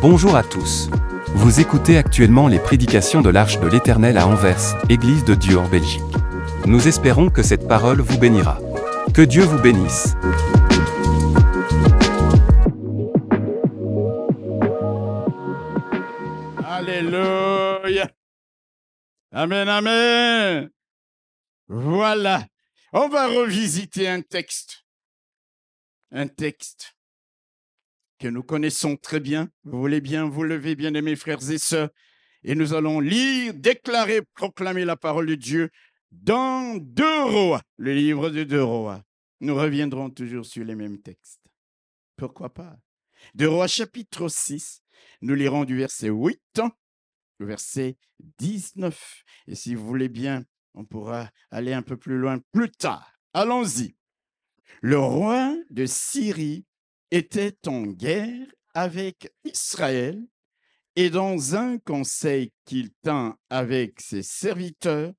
Bonjour à tous. Vous écoutez actuellement les prédications de l'Arche de l'Éternel à Anvers, Église de Dieu en Belgique. Nous espérons que cette parole vous bénira. Que Dieu vous bénisse. Alléluia. Amen, amen. Voilà. On va revisiter un texte. Un texte que nous connaissons très bien. Vous voulez bien vous lever, bien-aimés frères et sœurs, et nous allons lire, déclarer, proclamer la parole de Dieu dans 2 Rois, le livre de 2 Rois. Nous reviendrons toujours sur les mêmes textes. Pourquoi pas? 2 Rois chapitre 6, nous lirons du verset 8 au verset 19. Et si vous voulez bien, on pourra aller un peu plus loin plus tard. Allons-y. Le roi de Syrie était en guerre avec Israël et dans un conseil qu'il tint avec ses serviteurs,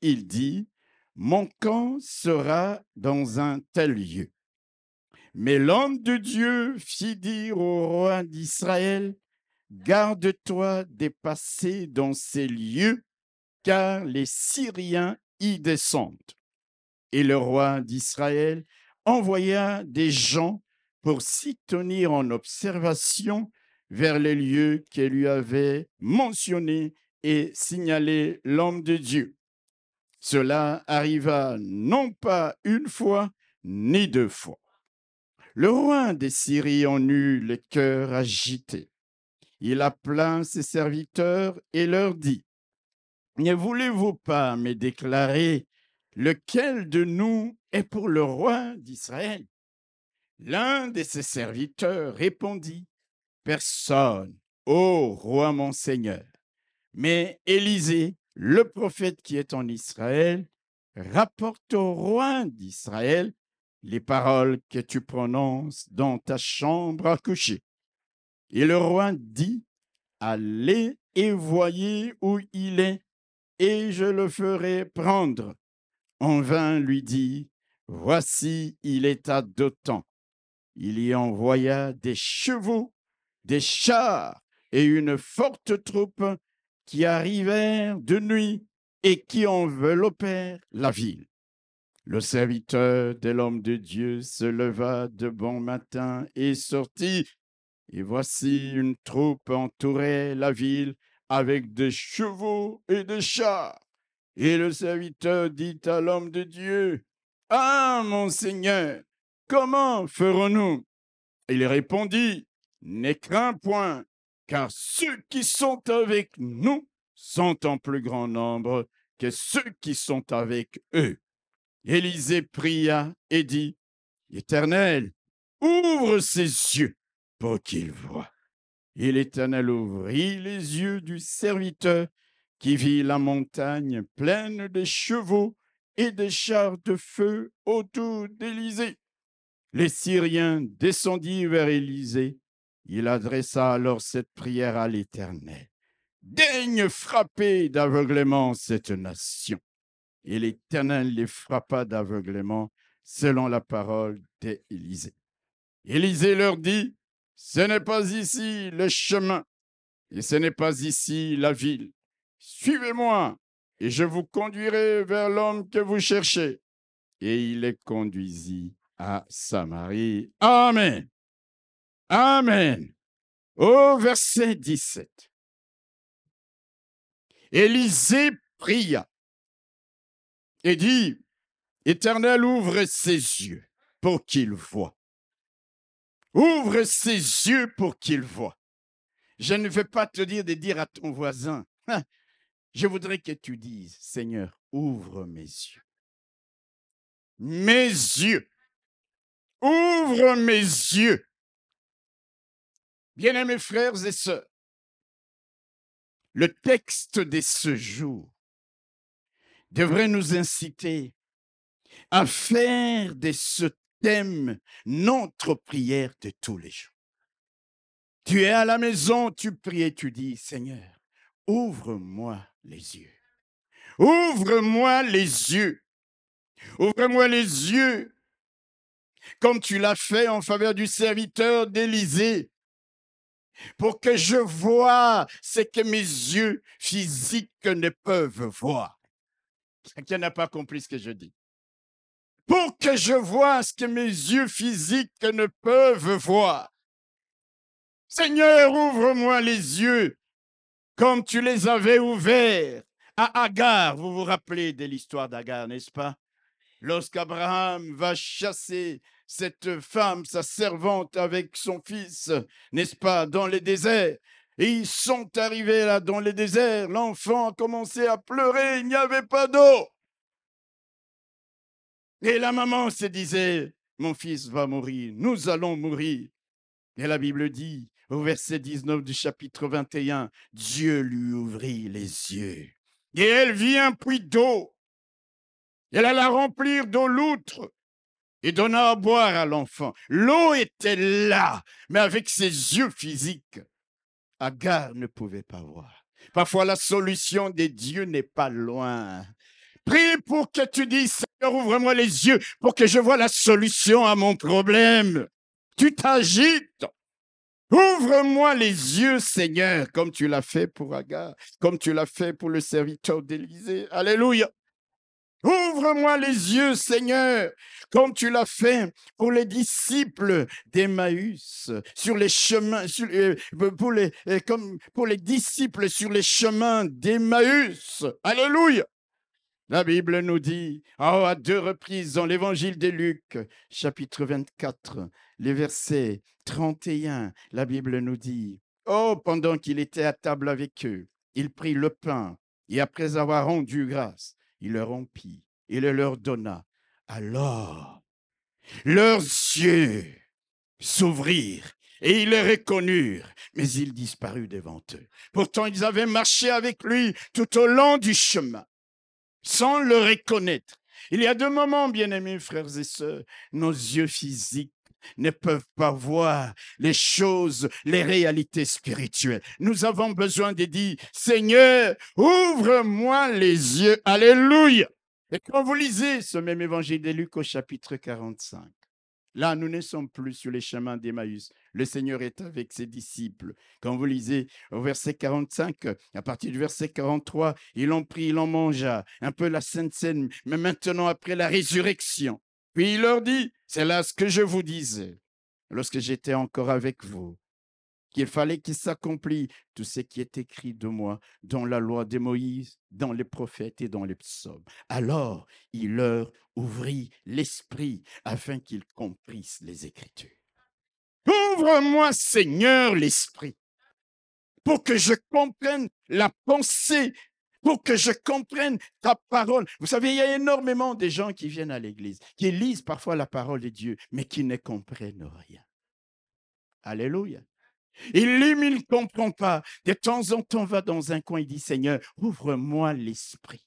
il dit : « Mon camp sera dans un tel lieu. » Mais l'homme de Dieu fit dire au roi d'Israël : « Garde-toi de passer dans ces lieux, car les Syriens y descendent. » Et le roi d'Israël envoya des gens pour s'y tenir en observation vers les lieux que lui avait mentionnés et signalés l'homme de Dieu. Cela arriva non pas une fois, ni 2 fois. Le roi des Syries en eut le cœur agité. Il appela ses serviteurs et leur dit : « Ne voulez-vous pas me déclarer lequel de nous est pour le roi d'Israël ? » L'un de ses serviteurs répondit : « Personne, ô roi mon Seigneur. Mais Élisée, le prophète qui est en Israël, rapporte au roi d'Israël les paroles que tu prononces dans ta chambre à coucher. » Et le roi dit : « Allez et voyez où il est, et je le ferai prendre. » On vint lui dire : « Voici, il est à Dothan. » Il y envoya des chevaux, des chars et une forte troupe qui arrivèrent de nuit et qui enveloppèrent la ville. Le serviteur de l'homme de Dieu se leva de bon matin et sortit. Et voici une troupe entourait la ville avec des chevaux et des chars. Et le serviteur dit à l'homme de Dieu : « Ah, mon Seigneur, comment ferons-nous ? » Il répondit : « Ne crains point, car ceux qui sont avec nous sont en plus grand nombre que ceux qui sont avec eux. » Élisée pria et dit : « Éternel, ouvre ses yeux pour qu'il voie. » Et l'Éternel ouvrit les yeux du serviteur qui vit la montagne pleine de chevaux et de chars de feu autour d'Élisée. Les Syriens descendirent vers Élisée. Il adressa alors cette prière à l'Éternel : « Daigne frapper d'aveuglement cette nation. » Et l'Éternel les frappa d'aveuglement selon la parole d'Élisée. Élisée leur dit : « Ce n'est pas ici le chemin, et ce n'est pas ici la ville. Suivez-moi, et je vous conduirai vers l'homme que vous cherchez. » Et il les conduisit à Samarie. Amen. Amen. Au verset 17. Élisée pria et dit : « Éternel, ouvre ses yeux pour qu'il voie. » Ouvre ses yeux pour qu'il voie. Je ne vais pas te dire de dire à ton voisin. Je voudrais que tu dises : « Seigneur, ouvre mes yeux. » Mes yeux. Ouvre mes yeux. Bien-aimés frères et sœurs, le texte de ce jour devrait nous inciter à faire de ce thème notre prière de tous les jours. Tu es à la maison, tu pries et tu dis : « Seigneur, ouvre-moi les yeux. Ouvre-moi les yeux. Ouvre-moi les yeux, comme tu l'as fait en faveur du serviteur d'Élisée. pour que je voie ce que mes yeux physiques ne peuvent voir. Quelqu'un n'a pas compris ce que je dis. Pour que je voie ce que mes yeux physiques ne peuvent voir. Seigneur, ouvre-moi les yeux comme tu les avais ouverts à Agar. Vous vous rappelez de l'histoire d'Agar, n'est-ce pas? Lorsqu'Abraham va chasser cette femme, sa servante, avec son fils, n'est-ce pas, dans les déserts. Et ils sont arrivés là dans les déserts. L'enfant a commencé à pleurer, il n'y avait pas d'eau. Et la maman se disait, mon fils va mourir, nous allons mourir. Et la Bible dit, au verset 19 du chapitre 21, Dieu lui ouvrit les yeux. Et elle vit un puits d'eau. Elle alla remplir d'eau l'outre et donna à boire à l'enfant. L'eau était là, mais avec ses yeux physiques, Agar ne pouvait pas voir. Parfois, la solution des dieux n'est pas loin. Prie pour que tu dises, Seigneur, ouvre-moi les yeux pour que je voie la solution à mon problème. Tu t'agites. Ouvre-moi les yeux, Seigneur, comme tu l'as fait pour Agar, comme tu l'as fait pour le serviteur d'Élisée. Alléluia. Ouvre-moi les yeux, Seigneur, comme tu l'as fait pour les disciples d'Emmaüs, sur les chemins, comme pour les disciples sur les chemins d'Emmaüs. Alléluia. La Bible nous dit, à 2 reprises dans l'évangile de Luc, chapitre 24, les versets 31, la Bible nous dit, pendant qu'il était à table avec eux, il prit le pain et après avoir rendu grâce, il le rompit et le leur donna. Alors, leurs yeux s'ouvrirent et ils le reconnurent, mais il disparut devant eux. Pourtant, ils avaient marché avec lui tout au long du chemin, sans le reconnaître. Il y a 2 moments, bien-aimés frères et sœurs, nos yeux physiques ne peuvent pas voir les choses, les réalités spirituelles. Nous avons besoin de dire, Seigneur, ouvre-moi les yeux. Alléluia. Et quand vous lisez ce même évangile de Luc au chapitre 45, là, nous ne sommes plus sur les chemins d'Emmaüs. Le Seigneur est avec ses disciples. Quand vous lisez au verset 45, à partir du verset 43, il en prit, il en mangea, un peu la Sainte Seine, mais maintenant après la résurrection. Puis il leur dit, c'est là ce que je vous disais, lorsque j'étais encore avec vous, qu'il fallait qu'il s'accomplisse tout ce qui est écrit de moi dans la loi de Moïse, dans les prophètes et dans les psaumes. Alors, il leur ouvrit l'esprit afin qu'ils comprissent les Écritures. Ouvre-moi, Seigneur, l'esprit pour que je comprenne la pensée, pour que je comprenne ta parole. Vous savez, il y a énormément de gens qui viennent à l'église, qui lisent parfois la parole de Dieu, mais qui ne comprennent rien. Alléluia. Il lit, mais il ne comprend pas. De temps en temps, va dans un coin et dit, Seigneur, ouvre-moi l'esprit.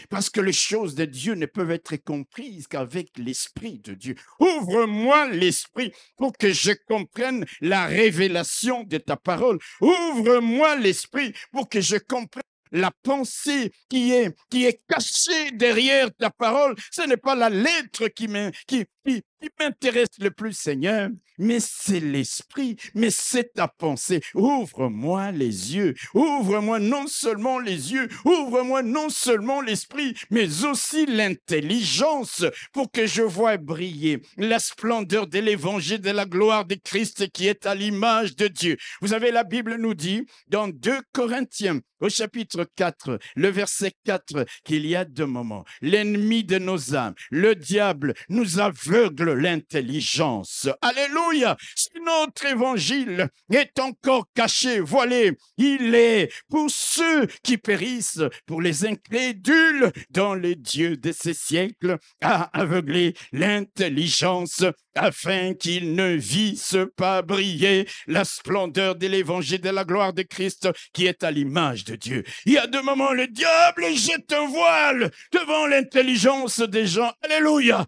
Parce que les choses de Dieu ne peuvent être comprises qu'avec l'esprit de Dieu. Ouvre-moi l'esprit pour que je comprenne la révélation de ta parole. Ouvre-moi l'esprit pour que je comprenne la pensée qui est cachée derrière ta parole. Ce n'est pas la lettre qui m'intéresse le plus, Seigneur, mais c'est l'esprit, mais c'est ta pensée. Ouvre-moi les yeux, ouvre-moi non seulement les yeux, ouvre-moi non seulement l'esprit, mais aussi l'intelligence pour que je voie briller la splendeur de l'évangile de la gloire de Christ qui est à l'image de Dieu. Vous savez, la Bible nous dit dans 2 Corinthiens, au chapitre 4, le verset 4, qu'il y a 2 moments. L'ennemi de nos âmes, le diable, nous aveugle l'intelligence. Alléluia! Si notre évangile est encore caché, voilé, il est pour ceux qui périssent, pour les incrédules, dans les dieux de ces siècles, à aveugler l'intelligence afin qu'ils ne vissent pas briller la splendeur de l'évangile de la gloire de Christ qui est à l'image de Dieu. Il y a 2 moments, le diable jette un voile devant l'intelligence des gens. Alléluia!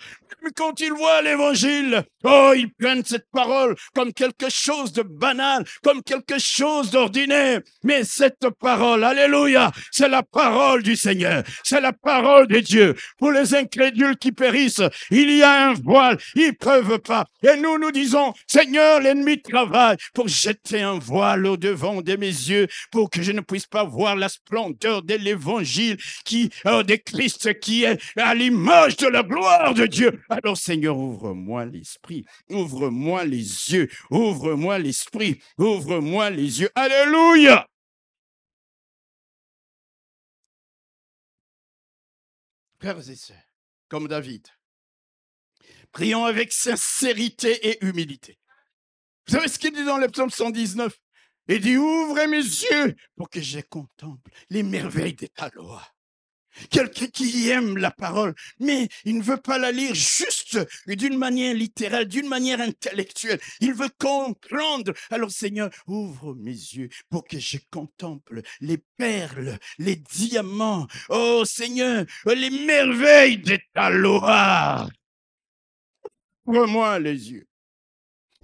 Quand il voit l'évangile, Oh, ils prennent cette parole comme quelque chose de banal, comme quelque chose d'ordinaire. Mais cette parole, alléluia, c'est la parole du Seigneur. C'est la parole de Dieu. Pour les incrédules qui périssent, il y a un voile. Ils ne peuvent pas. Et nous disons, Seigneur, l'ennemi travaille pour jeter un voile au devant de mes yeux, pour que je ne puisse pas voir la splendeur de l'évangile de Christ qui est à l'image de la gloire de Dieu. Alors, Seigneur, ouvre-moi l'esprit, ouvre-moi les yeux, ouvre-moi l'esprit, ouvre-moi les yeux. Alléluia! Frères et sœurs, comme David, prions avec sincérité et humilité. Vous savez ce qu'il dit dans le psaume 119? Il dit, ouvrez mes yeux pour que je contemple les merveilles de ta loi. Quelqu'un qui aime la parole, mais il ne veut pas la lire juste d'une manière littérale, d'une manière intellectuelle. Il veut comprendre. Alors Seigneur, ouvre mes yeux pour que je contemple les perles, les diamants. Oh Seigneur, les merveilles de ta loi. Ouvre-moi les yeux.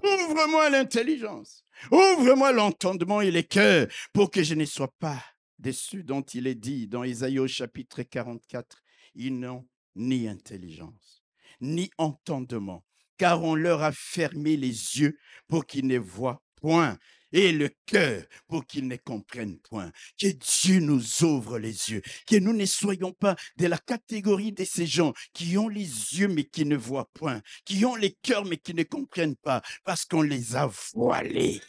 Ouvre-moi l'intelligence. Ouvre-moi l'entendement et les cœurs pour que je ne sois pas déçu, dont il est dit dans Ésaïe au chapitre 44, ils n'ont ni intelligence, ni entendement, car on leur a fermé les yeux pour qu'ils ne voient point, et le cœur pour qu'ils ne comprennent point. Que Dieu nous ouvre les yeux, que nous ne soyons pas de la catégorie de ces gens qui ont les yeux mais qui ne voient point, qui ont les cœurs mais qui ne comprennent pas, parce qu'on les a voilés.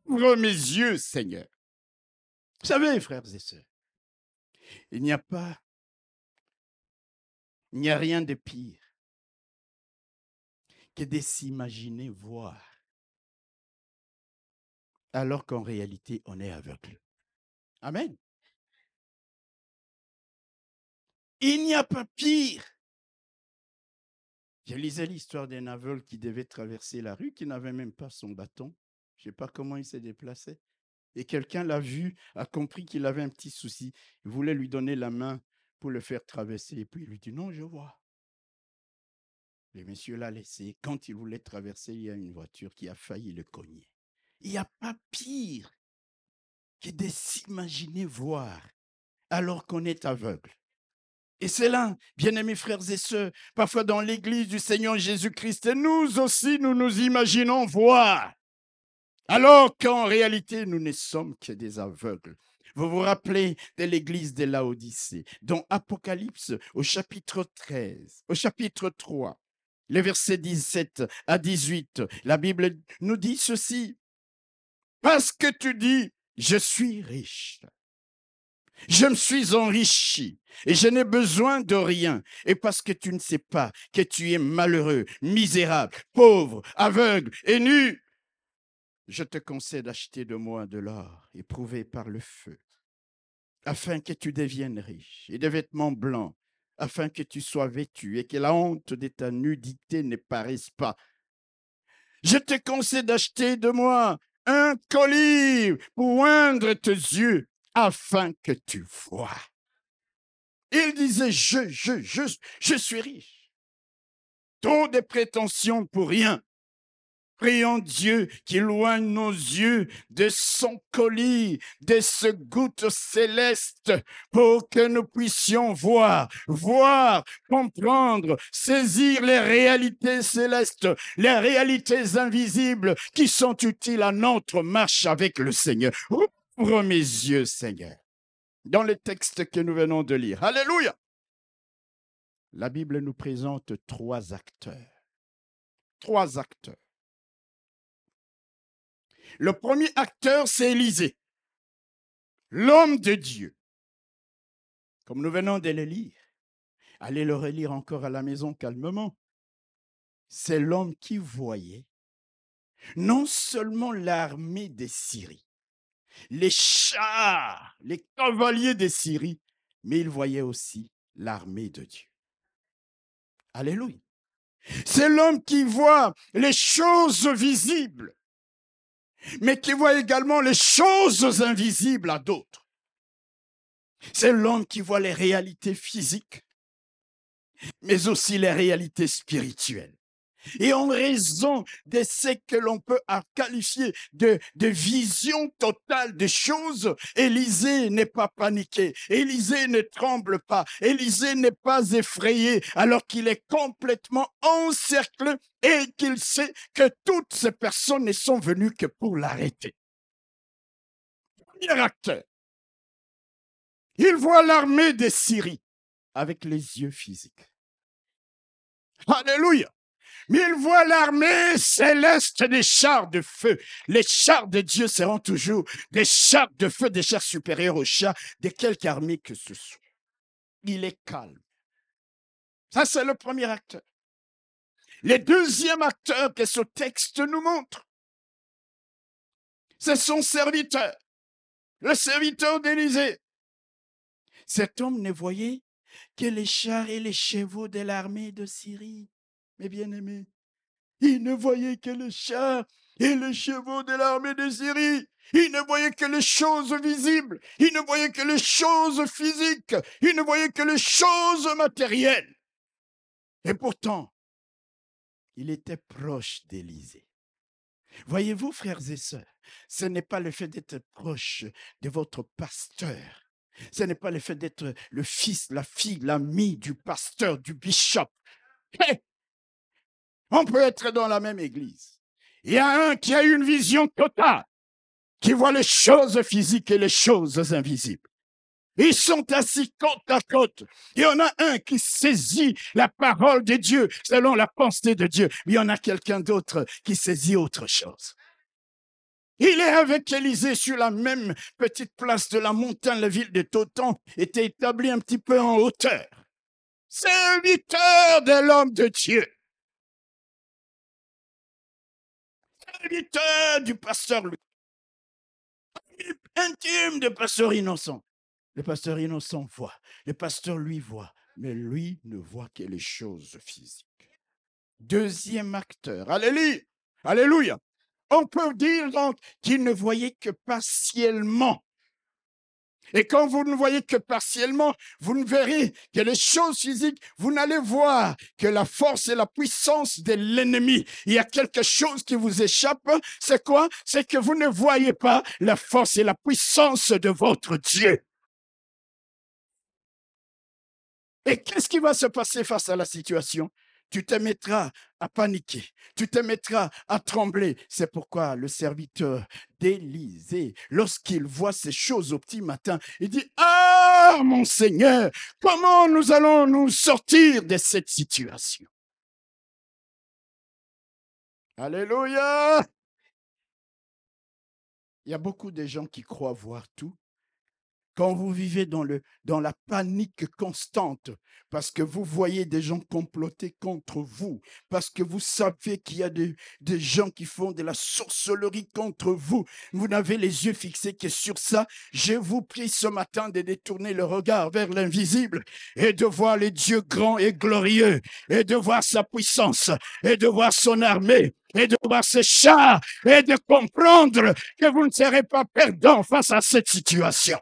Ouvre mes yeux, Seigneur. Vous savez, frères et sœurs, il n'y a rien de pire que de s'imaginer voir, alors qu'en réalité, on est aveugle. Amen. Il n'y a pas pire. Je lisais l'histoire d'un aveugle qui devait traverser la rue, qui n'avait même pas son bâton. Je ne sais pas comment il s'est déplacé. Et quelqu'un l'a vu, a compris qu'il avait un petit souci. Il voulait lui donner la main pour le faire traverser. Et puis il lui dit, non, je vois. Le monsieur l'a laissé. Quand il voulait traverser, il y a une voiture qui a failli le cogner. Il n'y a pas pire que de s'imaginer voir alors qu'on est aveugle. Et c'est là, bien-aimés frères et sœurs, parfois dans l'église du Seigneur Jésus-Christ, nous aussi, nous nous imaginons voir, alors qu'en réalité, nous ne sommes que des aveugles. Vous vous rappelez de l'église de Laodicée, dans Apocalypse au chapitre 13, au chapitre 3, les versets 17 à 18, la Bible nous dit ceci. Parce que tu dis, je suis riche. Je me suis enrichi et je n'ai besoin de rien. Et parce que tu ne sais pas que tu es malheureux, misérable, pauvre, aveugle et nu, je te conseille d'acheter de moi de l'or éprouvé par le feu, afin que tu deviennes riche, et des vêtements blancs, afin que tu sois vêtu et que la honte de ta nudité ne paraisse pas. Je te conseille d'acheter de moi un collier pour oindre tes yeux, afin que tu vois. Il disait, je suis riche. Trop de prétentions pour rien. Prions Dieu qu'il éloigne nos yeux de son colis, de ce goutte céleste, pour que nous puissions voir, comprendre, saisir les réalités célestes, les réalités invisibles qui sont utiles à notre marche avec le Seigneur. Ouvre mes yeux, Seigneur, dans le texte que nous venons de lire. Alléluia! La Bible nous présente trois acteurs. Trois acteurs. Le premier acteur, c'est Élisée, l'homme de Dieu. Comme nous venons de le lire, allez le relire encore à la maison calmement. C'est l'homme qui voyait non seulement l'armée des Syrie, les chars, les cavaliers des Syrie, mais il voyait aussi l'armée de Dieu. Alléluia. C'est l'homme qui voit les choses visibles, mais qui voit également les choses invisibles à d'autres. C'est l'homme qui voit les réalités physiques, mais aussi les réalités spirituelles. Et en raison de ce que l'on peut qualifier de vision totale des choses, Élisée n'est pas paniqué, Élisée ne tremble pas, Élisée n'est pas effrayé, alors qu'il est complètement encerclé et qu'il sait que toutes ces personnes ne sont venues que pour l'arrêter. Premier acteur, il voit l'armée de Syrie avec les yeux physiques. Alléluia! Mais il voit l'armée céleste des chars de feu. Les chars de Dieu seront toujours des chars de feu, des chars supérieurs aux chars de quelque armée que ce soit. Il est calme. Ça, c'est le premier acteur. Le deuxième acteur que ce texte nous montre, c'est son serviteur, le serviteur d'Élisée. Cet homme ne voyait que les chars et les chevaux de l'armée de Syrie. Mes bien-aimés, il ne voyait que les chars et les chevaux de l'armée de Syrie. Il ne voyait que les choses visibles. Il ne voyait que les choses physiques. Il ne voyait que les choses matérielles. Et pourtant, il était proche d'Élisée. Voyez-vous, frères et sœurs, ce n'est pas le fait d'être proche de votre pasteur. Ce n'est pas le fait d'être le fils, la fille, l'ami du pasteur, du bishop. Hey! On peut être dans la même église. Il y a un qui a une vision totale, qui voit les choses physiques et les choses invisibles. Ils sont assis côte à côte. Il y en a un qui saisit la parole de Dieu selon la pensée de Dieu. Mais il y en a quelqu'un d'autre qui saisit autre chose. Il est avec Élisée sur la même petite place de la montagne. La ville de Dothan était établie un petit peu en hauteur. Serviteur de l'homme de Dieu. Serviteur du pasteur Louis. Intime de pasteur innocent. Le pasteur innocent voit. Le pasteur lui voit. Mais lui ne voit que les choses physiques. Deuxième acteur. Alléluia. Alléluia. On peut dire donc qu'il ne voyait que partiellement. Et quand vous ne voyez que partiellement, vous ne verrez que les choses physiques, vous n'allez voir que la force et la puissance de l'ennemi. Il y a quelque chose qui vous échappe. C'est quoi? C'est que vous ne voyez pas la force et la puissance de votre Dieu. Et qu'est-ce qui va se passer face à la situation? Tu te mettras à paniquer, tu te mettras à trembler. C'est pourquoi le serviteur d'Élisée, lorsqu'il voit ces choses au petit matin, il dit: ah, mon Seigneur, comment nous allons nous sortir de cette situation? Alléluia! Il y a beaucoup de gens qui croient voir tout. Quand vous vivez dans la panique constante, parce que vous voyez des gens comploter contre vous, parce que vous savez qu'il y a des gens qui font de la sorcellerie contre vous, vous n'avez les yeux fixés que sur ça. Je vous prie ce matin de détourner le regard vers l'invisible et de voir les dieux grands et glorieux, et de voir sa puissance, et de voir son armée, et de voir ses chars, et de comprendre que vous ne serez pas perdants face à cette situation.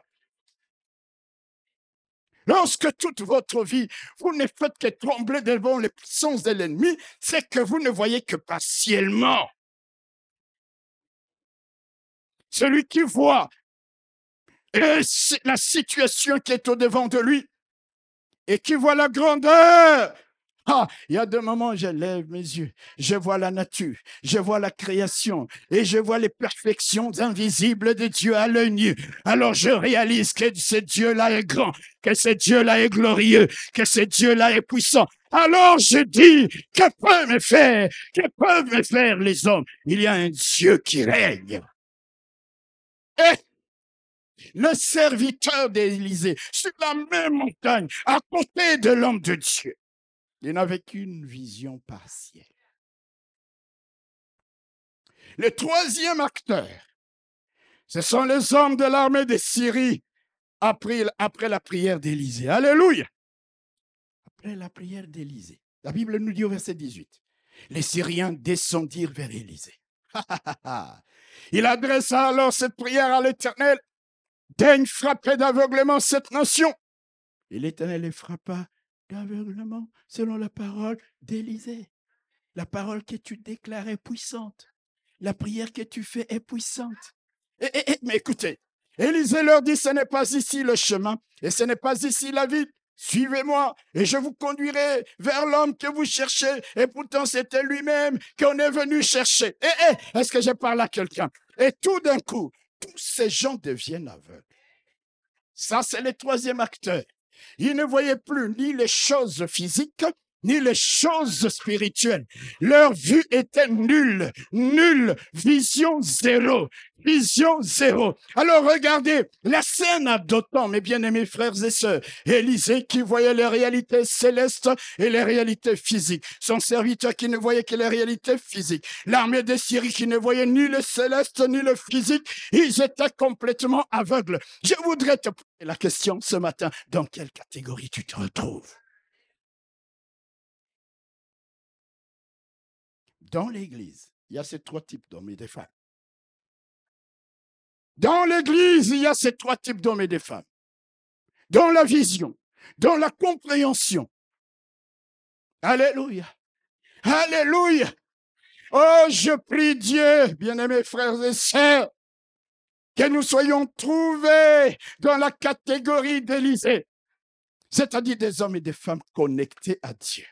Lorsque toute votre vie, vous ne faites que trembler devant les puissances de l'ennemi, c'est que vous ne voyez que partiellement. Celui qui voit la situation qui est au-devant de lui et qui voit la grandeur. Ah, il y a des moments où je lève mes yeux, je vois la nature, je vois la création et je vois les perfections invisibles de Dieu à l'œil nu. Alors je réalise que ce Dieu-là est grand, que ce Dieu-là est glorieux, que ce Dieu-là est puissant. Alors je dis, que peuvent me faire les hommes? Il y a un Dieu qui règne. Et le serviteur d'Élisée, sur la même montagne, à côté de l'homme de Dieu, il n'avait qu'une vision partielle. Le troisième acteur, ce sont les hommes de l'armée de Syrie après la prière d'Élisée. Alléluia! Après la prière d'Élisée, la Bible nous dit au verset 18, les Syriens descendirent vers Élisée. Il adressa alors cette prière à l'Éternel: daigne frapper d'aveuglement cette nation. Et l'Éternel les frappa d'aveuglement selon la parole d'Élisée. La parole que tu déclares est puissante. La prière que tu fais est puissante. Mais écoutez, Élisée leur dit, ce n'est pas ici le chemin et ce n'est pas ici la vie. Suivez-moi et je vous conduirai vers l'homme que vous cherchez. Et pourtant, c'était lui-même qu'on est venu chercher. Est-ce que je parle à quelqu'un? Et tout d'un coup, tous ces gens deviennent aveugles. Ça, c'est le troisième acteur. Ils ne voyaient plus ni les choses physiques, ni les choses spirituelles. Leur vue était nulle, vision zéro. Alors regardez la scène à d'autant, mes bien-aimés frères et sœurs. Élisée qui voyait les réalités célestes et les réalités physiques. Son serviteur qui ne voyait que les réalités physiques. L'armée de Syrie qui ne voyait ni le céleste ni le physique. Ils étaient complètement aveugles. Je voudrais te poser la question ce matin, dans quelle catégorie tu te retrouves? Dans l'Église, il y a ces trois types d'hommes et de femmes. Dans l'Église, il y a ces trois types d'hommes et de femmes. Dans la vision, dans la compréhension. Alléluia. Alléluia. Oh, je prie Dieu, bien-aimés frères et sœurs, que nous soyons trouvés dans la catégorie d'Élisée, c'est-à-dire des hommes et des femmes connectés à Dieu.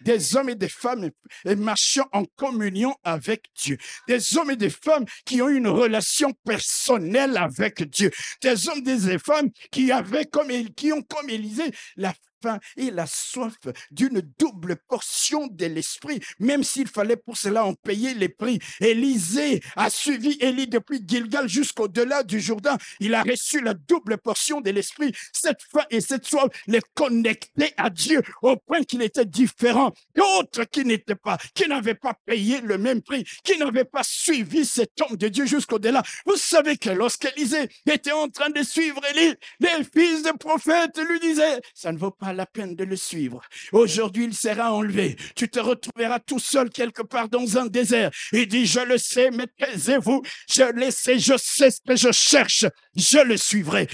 Des hommes et des femmes marchant en communion avec Dieu. Des hommes et des femmes qui ont une relation personnelle avec Dieu. Des hommes et des femmes qui ont comme Élisée la faim et la soif d'une double portion de l'esprit, même s'il fallait pour cela en payer les prix. Élisée a suivi Élie depuis Gilgal jusqu'au-delà du Jourdain. Il a reçu la double portion de l'esprit. Cette faim et cette soif les connectaient à Dieu au point qu'il était différent d'autres qui n'avaient pas payé le même prix, qui n'avaient pas suivi cet homme de Dieu jusqu'au-delà. Vous savez que lorsqu'Élisée était en train de suivre Élie, les fils de prophètes lui disaient, ça ne vaut pas la peine de le suivre. Aujourd'hui, il sera enlevé. Tu te retrouveras tout seul quelque part dans un désert. Il dit, je le sais, mais taisez-vous. Je le sais, je sais ce que je cherche. Je le suivrai.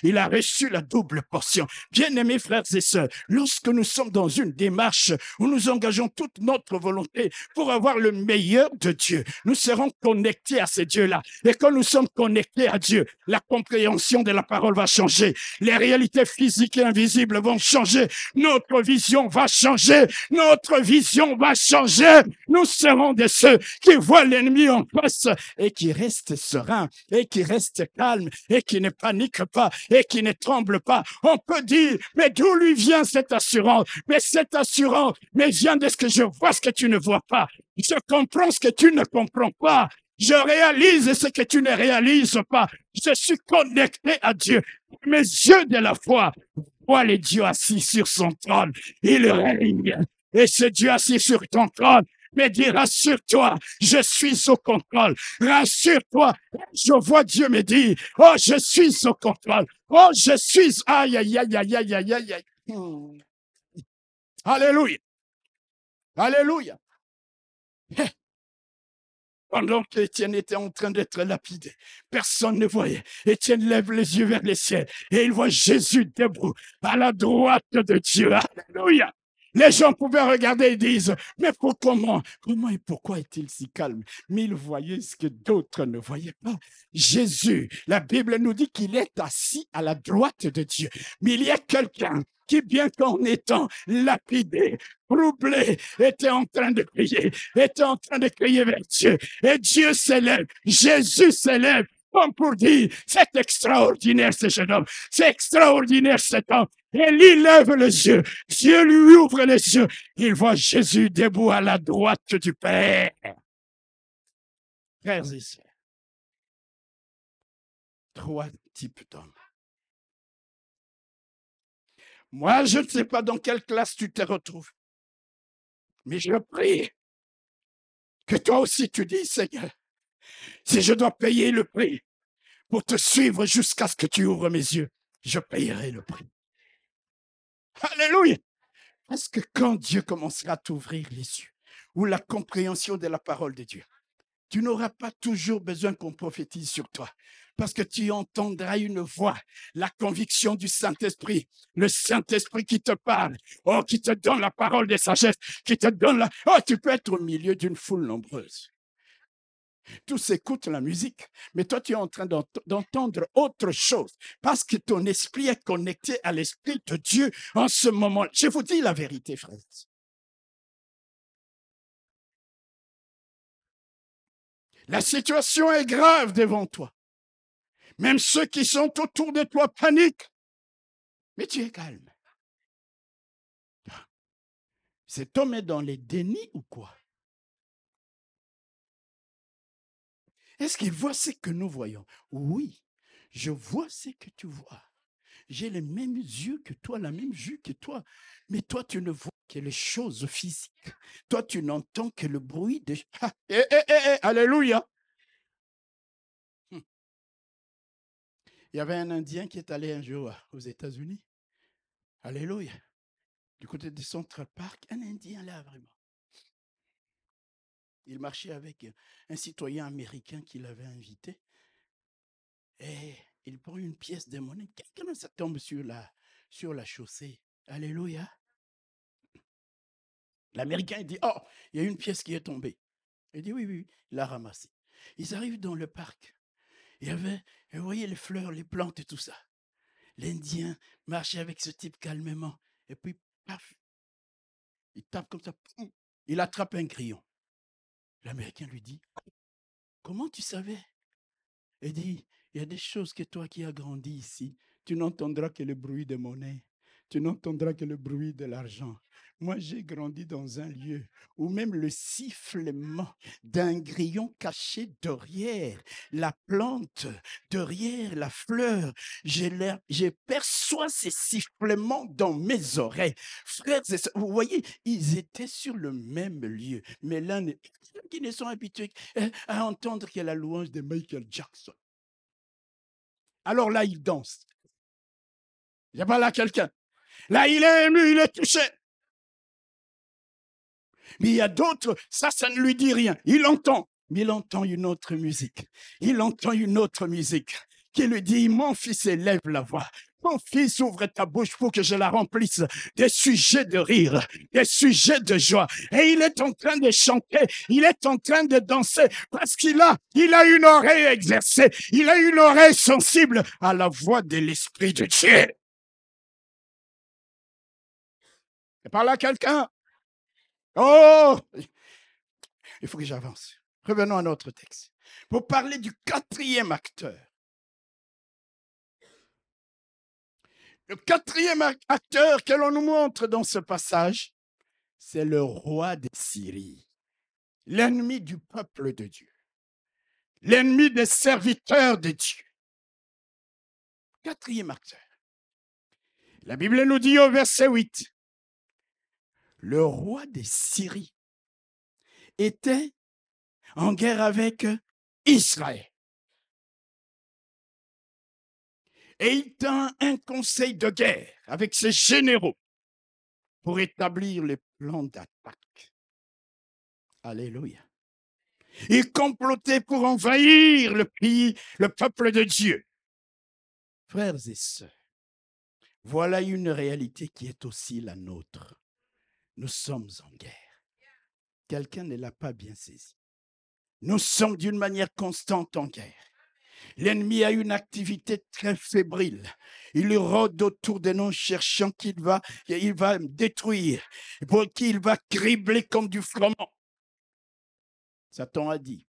Il a reçu la double portion. Bien-aimés frères et sœurs, lorsque nous sommes dans une démarche où nous engageons toute notre volonté pour avoir le meilleur de Dieu, nous serons connectés à ce Dieu-là. Et quand nous sommes connectés à Dieu, la compréhension de la parole va changer. Les réalités physiques et invisibles vont changer. Notre vision va changer. Nous serons de ceux qui voient l'ennemi en face et qui restent sereins, et qui restent calmes, et qui ne paniquent pas, et qui ne tremblent pas. On peut dire, mais d'où lui vient cette assurance? Mais cette assurance vient de ce que je vois, ce que tu ne vois pas. Je comprends ce que tu ne comprends pas. Je réalise ce que tu ne réalises pas. Je suis connecté à Dieu. Mes yeux de la foi voient le Dieu assis sur son trône. Il règne. Et ce Dieu assis sur ton trône me dit, rassure-toi, je suis au contrôle. Rassure-toi, je vois Dieu me dire, oh, je suis au contrôle. Oh, je suis... Aïe, aïe, aïe, aïe, aïe, aïe, aïe, aïe. Alléluia. Alléluia. Pendant qu'Étienne était en train d'être lapidé, personne ne voyait. Étienne lève les yeux vers le ciel et il voit Jésus debout à la droite de Dieu. Alléluia. Les gens pouvaient regarder et disent, mais comment et pourquoi est-il si calme? Mais il voyait ce que d'autres ne voyaient pas. Jésus, la Bible nous dit qu'il est assis à la droite de Dieu. Mais il y a quelqu'un qui, bien qu'en étant lapidé, troublé, était en train de crier vers Dieu. Et Dieu s'élève, Jésus s'élève, comme pour dire, c'est extraordinaire ce jeune homme, c'est extraordinaire cet homme. Et il lève les yeux, Dieu lui ouvre les yeux, il voit Jésus debout à la droite du Père. Frères et sœurs, trois types d'hommes. Moi, je ne sais pas dans quelle classe tu te retrouves, mais je prie que toi aussi tu dis, Seigneur, si je dois payer le prix pour te suivre jusqu'à ce que tu ouvres mes yeux, je payerai le prix. Alléluia! Parce que quand Dieu commencera à t'ouvrir les yeux, ou la compréhension de la parole de Dieu, tu n'auras pas toujours besoin qu'on prophétise sur toi. Parce que tu entendras une voix, la conviction du Saint-Esprit, le Saint-Esprit qui te parle, oh, qui te donne la parole de sagesse, qui te donne la... Oh, tu peux être au milieu d'une foule nombreuse. Tous écoutent la musique, mais toi, tu es en train d'entendre autre chose parce que ton esprit est connecté à l'Esprit de Dieu en ce moment. Je vous dis la vérité, frères. La situation est grave devant toi. Même ceux qui sont autour de toi paniquent, mais tu es calme. Cet homme est dans les dénis ou quoi? Est-ce qu'il voit ce que nous voyons? Oui, je vois ce que tu vois. J'ai les mêmes yeux que toi, la même vue que toi. Mais toi, tu ne vois que les choses physiques. Toi, tu n'entends que le bruit des... Ah, alléluia! Il y avait un Indien qui est allé un jour aux États-Unis. Alléluia. Du côté de Central Park, un Indien là, vraiment. Il marchait avec un citoyen américain qui l'avait invité. Et il prend une pièce de monnaie. Comment ça tombe sur la chaussée? Alléluia. L'Américain dit, oh, il y a une pièce qui est tombée. Il dit, oui, oui, il l'a ramassée. Ils arrivent dans le parc. Il y avait, vous voyez les fleurs, les plantes et tout ça. L'Indien marchait avec ce type calmement. Et puis, paf, il tape comme ça. Il attrape un crayon. L'Américain lui dit, comment tu savais? Il dit, il y a des choses que toi qui as grandi ici, tu n'entendras que le bruit de monnaie. Tu n'entendras que le bruit de l'argent. Moi, j'ai grandi dans un lieu où même le sifflement d'un grillon caché derrière la plante, derrière la fleur, je perçois ces sifflements dans mes oreilles. Frères et sœurs, vous voyez, ils étaient sur le même lieu, mais l'un qui ne sont habitués à entendre que la louange de Michael Jackson. Alors là, il danse. Il n'y a pas là quelqu'un. Là, il est ému, il est touché. Mais il y a d'autres, ça ne lui dit rien. Il entend, mais il entend une autre musique. Il entend une autre musique qui lui dit, mon fils, élève la voix. Mon fils, ouvre ta bouche pour que je la remplisse des sujets de rire, des sujets de joie. Et il est en train de chanter, il est en train de danser parce qu'il a une oreille exercée, il a une oreille sensible à la voix de l'Esprit de Dieu. Et par là, quelqu'un? Oh! Il faut que j'avance. Revenons à notre texte. Pour parler du quatrième acteur. Le quatrième acteur que l'on nous montre dans ce passage, c'est le roi de Syrie, l'ennemi du peuple de Dieu, l'ennemi des serviteurs de Dieu. Quatrième acteur. La Bible nous dit au verset 8, le roi de Syrie était en guerre avec Israël. Et il tint un conseil de guerre avec ses généraux pour établir les plans d'attaque. Alléluia. Il complotait pour envahir le pays, le peuple de Dieu. Frères et sœurs, voilà une réalité qui est aussi la nôtre. Nous sommes en guerre. Quelqu'un ne l'a pas bien saisi. Nous sommes d'une manière constante en guerre. L'ennemi a une activité très fébrile. Il rôde autour de nous cherchant il va détruire, pour qu'il va cribler comme du froment. Satan a dit,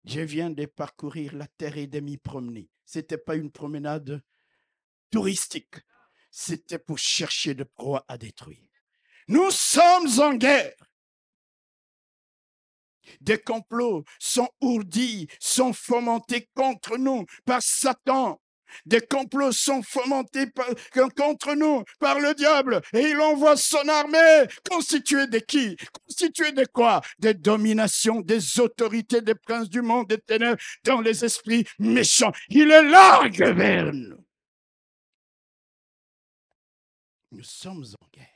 je viens de parcourir la terre et de m'y promener. Ce n'était pas une promenade touristique. C'était pour chercher de proies à détruire. Nous sommes en guerre. Des complots sont ourdis, sont fomentés contre nous par Satan. Des complots sont fomentés contre nous par le diable et il envoie son armée constituée de qui? Constituée de quoi? Des dominations, des autorités, des princes du monde, des ténèbres, dans les esprits méchants. Il est large vers nous. Nous sommes en guerre.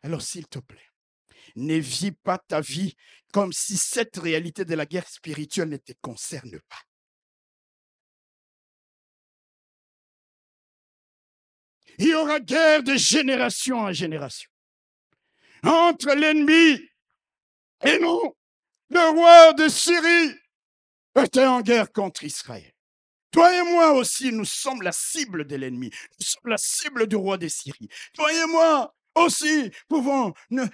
Alors s'il te plaît, ne vis pas ta vie comme si cette réalité de la guerre spirituelle ne te concerne pas. Il y aura guerre de génération en génération entre l'ennemi et nous. Le roi de Syrie était en guerre contre Israël. Toi et moi aussi, nous sommes la cible de l'ennemi. Nous sommes la cible du roi de Syrie. Toi et moi aussi pouvons nous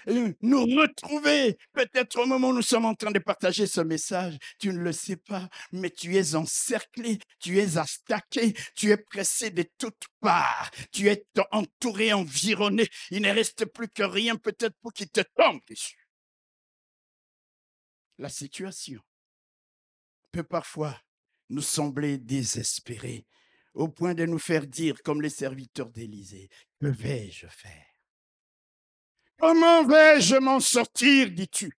retrouver. Peut-être au moment où nous sommes en train de partager ce message, tu ne le sais pas, mais tu es encerclé, tu es attaqué, tu es pressé de toutes parts. Tu es entouré, environné. Il ne reste plus que rien peut-être pour qu'il te tombe dessus. La situation peut parfois nous sembler désespérée au point de nous faire dire, comme les serviteurs d'Élisée, que vais-je faire? Comment vais-je m'en sortir, dis-tu?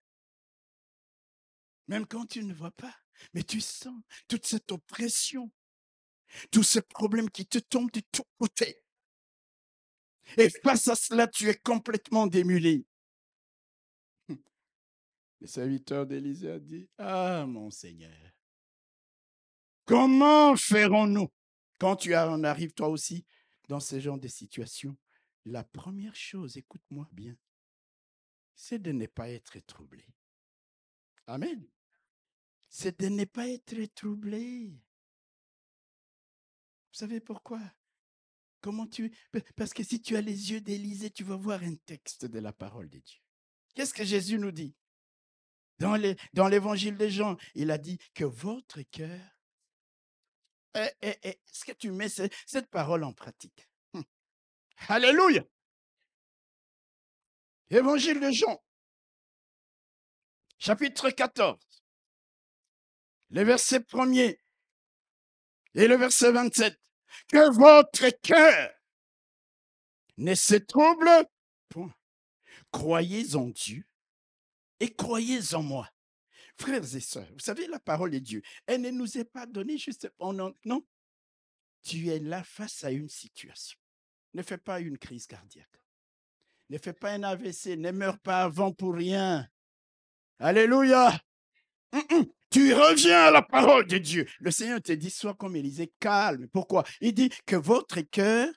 Même quand tu ne vois pas, mais tu sens toute cette oppression, tous ces problèmes qui te tombent de tous côtés. Et face à cela, tu es complètement démuni. Le serviteur d'Élisée a dit, « Ah, mon Seigneur, comment ferons-nous » quand tu en arrives toi aussi dans ce genre de situation? La première chose, écoute-moi bien, c'est de ne pas être troublé. Amen. C'est de ne pas être troublé. Vous savez pourquoi? Parce que si tu as les yeux d'Élisée, tu vas voir un texte de la parole de Dieu. Qu'est-ce que Jésus nous dit? Dans l'évangile de Jean, il a dit que votre cœur... Est-ce que tu mets cette parole en pratique? Alléluia! Évangile de Jean, chapitre 14, le verset 1er et le verset 27. Que votre cœur ne se trouble point. Croyez en Dieu et croyez en moi. Frères et sœurs, vous savez, la parole de Dieu, elle ne nous est pas donnée juste pendant... Non, tu es là face à une situation. Ne fais pas une crise cardiaque. Ne fais pas un AVC. Ne meurs pas avant pour rien. Alléluia. Tu reviens à la parole de Dieu. Le Seigneur te dit, sois comme Élisée, calme. Pourquoi? Il dit que votre cœur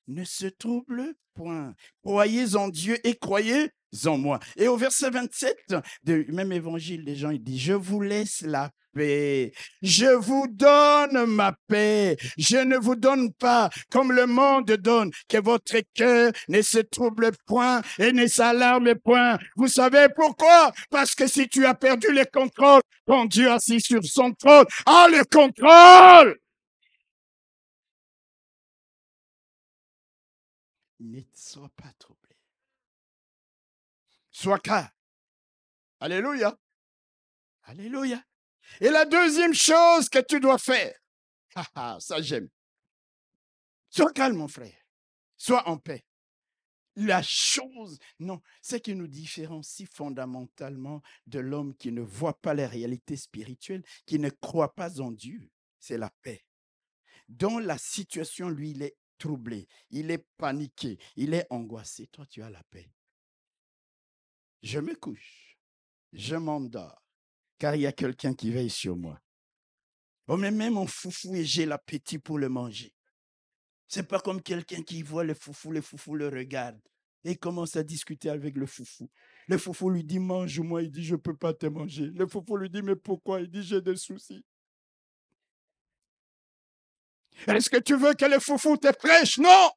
ne se trouble point. Croyez en Dieu et croyez en moi. Et au verset 27 du même évangile des gens, il dit, je vous laisse la paix. Je vous donne ma paix. Je ne vous donne pas comme le monde donne, que votre cœur ne se trouble point et ne s'alarme point. Vous savez pourquoi? Parce que si tu as perdu le contrôle, ton Dieu assis sur son trône a le contrôle. Ne sois pas troublé. Sois calme. Alléluia. Alléluia. Et la deuxième chose que tu dois faire, ça j'aime. Sois calme, mon frère. Sois en paix. La chose, non, ce qui nous différencie fondamentalement de l'homme qui ne voit pas les réalités spirituelles, qui ne croit pas en Dieu, c'est la paix. Dans la situation, lui, il est troublé, il est paniqué, il est angoissé. Toi, tu as la paix. Je me couche, je m'endors, car il y a quelqu'un qui veille sur moi. On met même mon foufou et j'ai l'appétit pour le manger. C'est pas comme quelqu'un qui voit le foufou le regarde et commence à discuter avec le foufou. Le foufou lui dit, mange-moi. Il dit, je ne peux pas te manger. Le foufou lui dit, mais pourquoi? Il dit, j'ai des soucis. Est-ce que tu veux que le foufou te prêche? Non!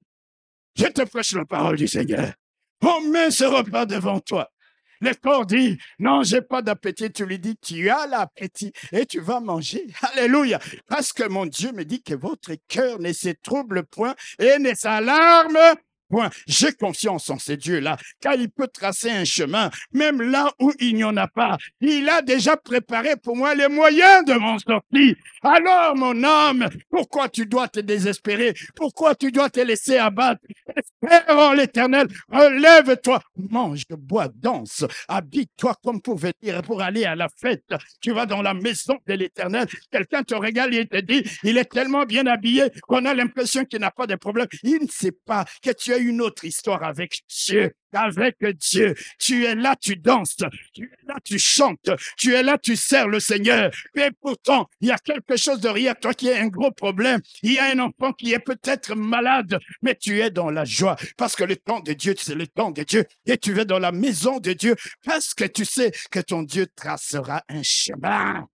Je te prêche la parole du Seigneur. On met ce repas devant toi. Le corps dit, non, j'ai pas d'appétit. Tu lui dis, tu as l'appétit et tu vas manger. Alléluia. Parce que mon Dieu me dit que votre cœur ne se trouble point et ne s'alarme point. J'ai confiance en ce Dieu-là, car il peut tracer un chemin, même là où il n'y en a pas. Il a déjà préparé pour moi les moyens de m'en sortir. Alors, mon âme, pourquoi tu dois te désespérer? Pourquoi tu dois te laisser abattre? Espère en l'Éternel, relève-toi, mange, bois, danse, habille-toi comme pour venir, pour aller à la fête. Tu vas dans la maison de l'Éternel, quelqu'un te regarde et te dit, il est tellement bien habillé qu'on a l'impression qu'il n'a pas de problème. Il ne sait pas que tu es as une autre histoire avec Dieu. Avec Dieu. Tu es là, tu danses. Tu es là, tu chantes. Tu es là, tu sers le Seigneur. Et pourtant, il y a quelque chose derrière toi qui est un gros problème. Il y a un enfant qui est peut-être malade, mais tu es dans la joie parce que le temps de Dieu, c'est le temps de Dieu. Et tu es dans la maison de Dieu parce que tu sais que ton Dieu tracera un chemin.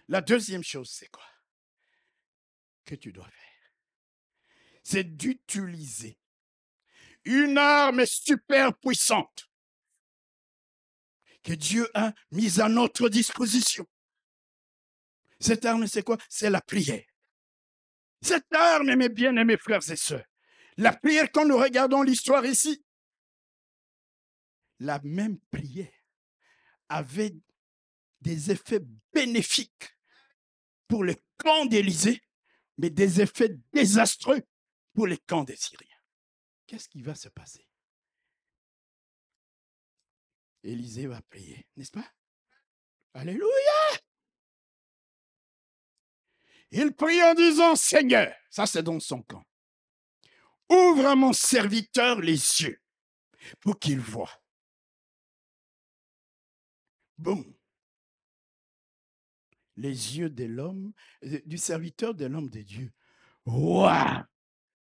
La deuxième chose, c'est quoi que tu dois faire? C'est d'utiliser une arme super puissante que Dieu a mise à notre disposition. Cette arme, c'est quoi? C'est la prière. Cette arme, mes bien-aimés frères et sœurs, la prière, quand nous regardons l'histoire ici, la même prière avait des effets bénéfiques pour le camp d'Élysée, mais des effets désastreux pour les camps des Syriens. Qu'est-ce qui va se passer? Élisée va prier, n'est-ce pas? Alléluia! Il prie en disant, Seigneur, ça c'est dans son camp, ouvre à mon serviteur les yeux pour qu'il voie. Boum! Les yeux de l'homme, du serviteur de l'homme de Dieu, waouh,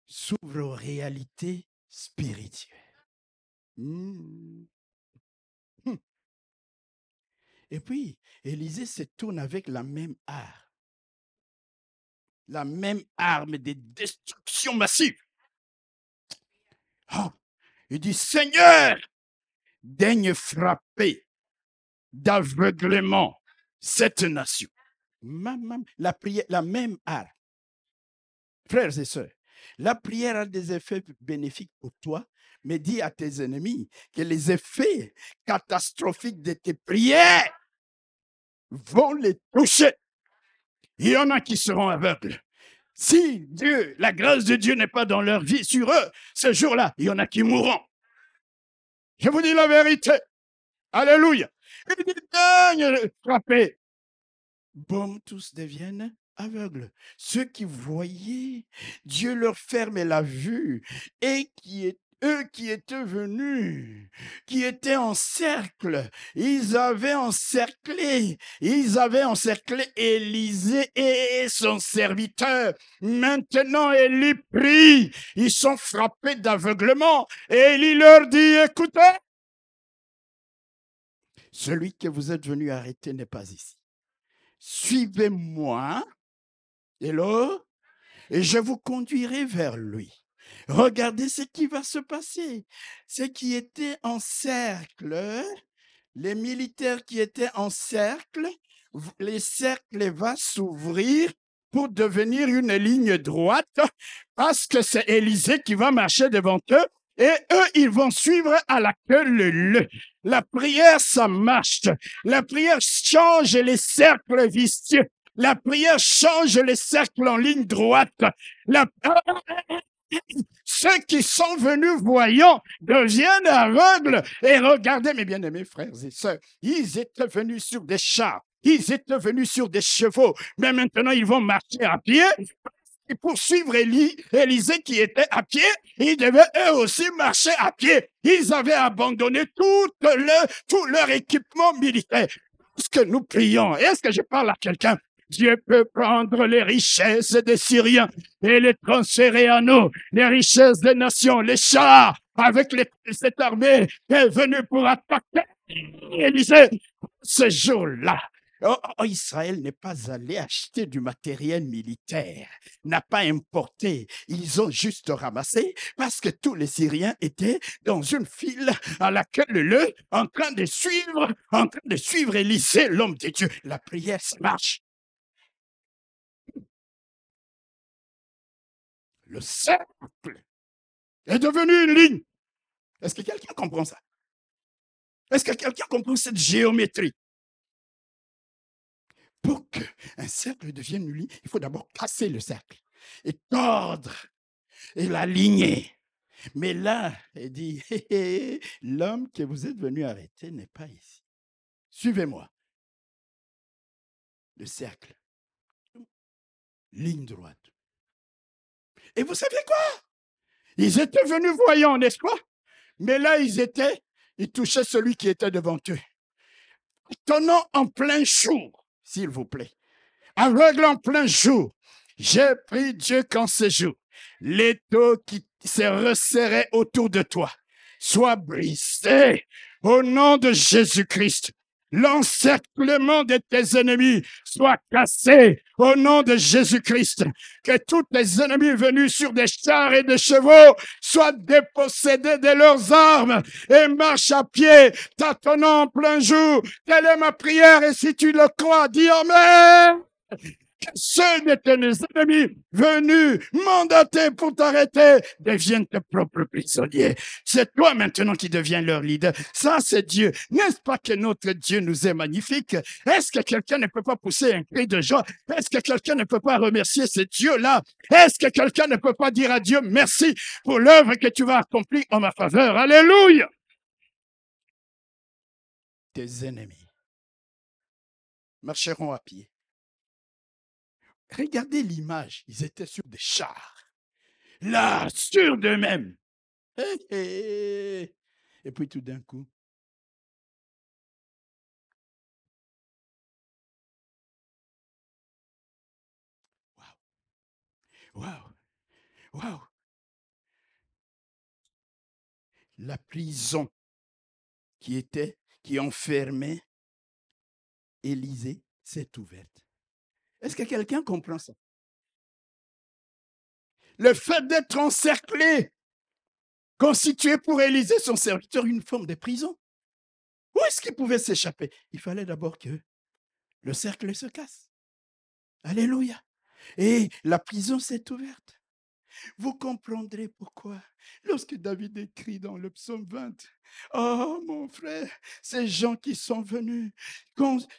s'ouvrent aux réalités spirituelles. Et puis, Élisée se tourne avec la même arme de destruction massive. Oh, il dit, Seigneur, daigne frapper d'aveuglement cette nation. La prière, la même arme. Frères et sœurs, la prière a des effets bénéfiques pour toi, mais dis à tes ennemis que les effets catastrophiques de tes prières vont les toucher. Il y en a qui seront aveugles. Si Dieu, la grâce de Dieu n'est pas dans leur vie sur eux, ce jour-là, il y en a qui mourront. Je vous dis la vérité. Alléluia. Il dit, daigne frapper. Boum, tous deviennent aveugles. Ceux qui voyaient, Dieu leur ferme la vue et eux qui étaient venus, qui étaient en cercle, ils avaient encerclé Élisée et son serviteur. Maintenant, Élie prie, ils sont frappés d'aveuglement et Élie leur dit, écoutez, celui que vous êtes venu arrêter n'est pas ici. Suivez-moi, et je vous conduirai vers lui. Regardez ce qui va se passer. Ceux qui étaient en cercle, les militaires qui étaient en cercle, les cercles vont s'ouvrir pour devenir une ligne droite parce que c'est Élisée qui va marcher devant eux et eux, ils vont suivre à la queue leu. La prière, ça marche. La prière change les cercles vicieux. La prière change les cercles en ligne droite. Ceux qui sont venus voyants deviennent aveugles. Et regardez, mes bien-aimés frères et sœurs, ils étaient venus sur des chars, ils étaient venus sur des chevaux, mais maintenant ils vont marcher à pied. Et pour suivre Élisée qui était à pied, ils devaient eux aussi marcher à pied. Ils avaient abandonné tout leur équipement militaire. Est-ce que nous prions? Est-ce que je parle à quelqu'un? Dieu peut prendre les richesses des Syriens et les transférer à nous, les richesses des nations, les chars, avec cette armée qui est venue pour attaquer Élisée. Ce jour-là, Israël n'est pas allé acheter du matériel militaire, n'a pas importé. Ils ont juste ramassé parce que tous les Syriens étaient dans une file à laquelle en train de suivre Élisée, l'homme de Dieu. La prière, ça marche. Le cercle est devenu une ligne. Est-ce que quelqu'un comprend ça? Est-ce que quelqu'un comprend cette géométrie? Pour qu'un cercle devienne une ligne, il faut d'abord casser le cercle et tordre et l'aligner. Mais là, il dit, l'homme que vous êtes venu arrêter n'est pas ici. Suivez-moi. Le cercle Ligne droite. Et vous savez quoi? Ils étaient venus voyants, n'est-ce pas? Mais là, ils touchaient celui qui était devant eux. Tenant en plein jour, s'il vous plaît. Aveugle en plein jour. J'ai pris Dieu qu'en ce jour, l'étau qui se resserrait autour de toi soit brisé au nom de Jésus-Christ. L'encerclement de tes ennemis soit cassé au nom de Jésus-Christ. Que tous tes ennemis venus sur des chars et des chevaux soient dépossédés de leurs armes et marchent à pied, tâtonnant en plein jour. Telle est ma prière et si tu le crois, dis Amen. Que ceux de tes ennemis venus mandatés pour t'arrêter deviennent tes propres prisonniers. C'est toi maintenant qui deviens leur leader. Ça, c'est Dieu. N'est-ce pas que notre Dieu nous est magnifique? Est-ce que quelqu'un ne peut pas pousser un cri de joie? Est-ce que quelqu'un ne peut pas remercier ce Dieu-là? Est-ce que quelqu'un ne peut pas dire à Dieu merci pour l'œuvre que tu vas accomplir en ma faveur? Alléluia! Tes ennemis marcheront à pied. Regardez l'image, ils étaient sur des chars, là, sûrs d'eux-mêmes. Et puis tout d'un coup, waouh, waouh, la prison qui enfermait Élisée s'est ouverte. Est-ce que quelqu'un comprend ça? Le fait d'être encerclé constituait pour Élisée, son serviteur, une forme de prison. Où est-ce qu'il pouvait s'échapper? Il fallait d'abord que le cercle se casse. Alléluia. Et la prison s'est ouverte. Vous comprendrez pourquoi. Lorsque David écrit dans le psaume 20, oh mon frère, ces gens qui sont venus,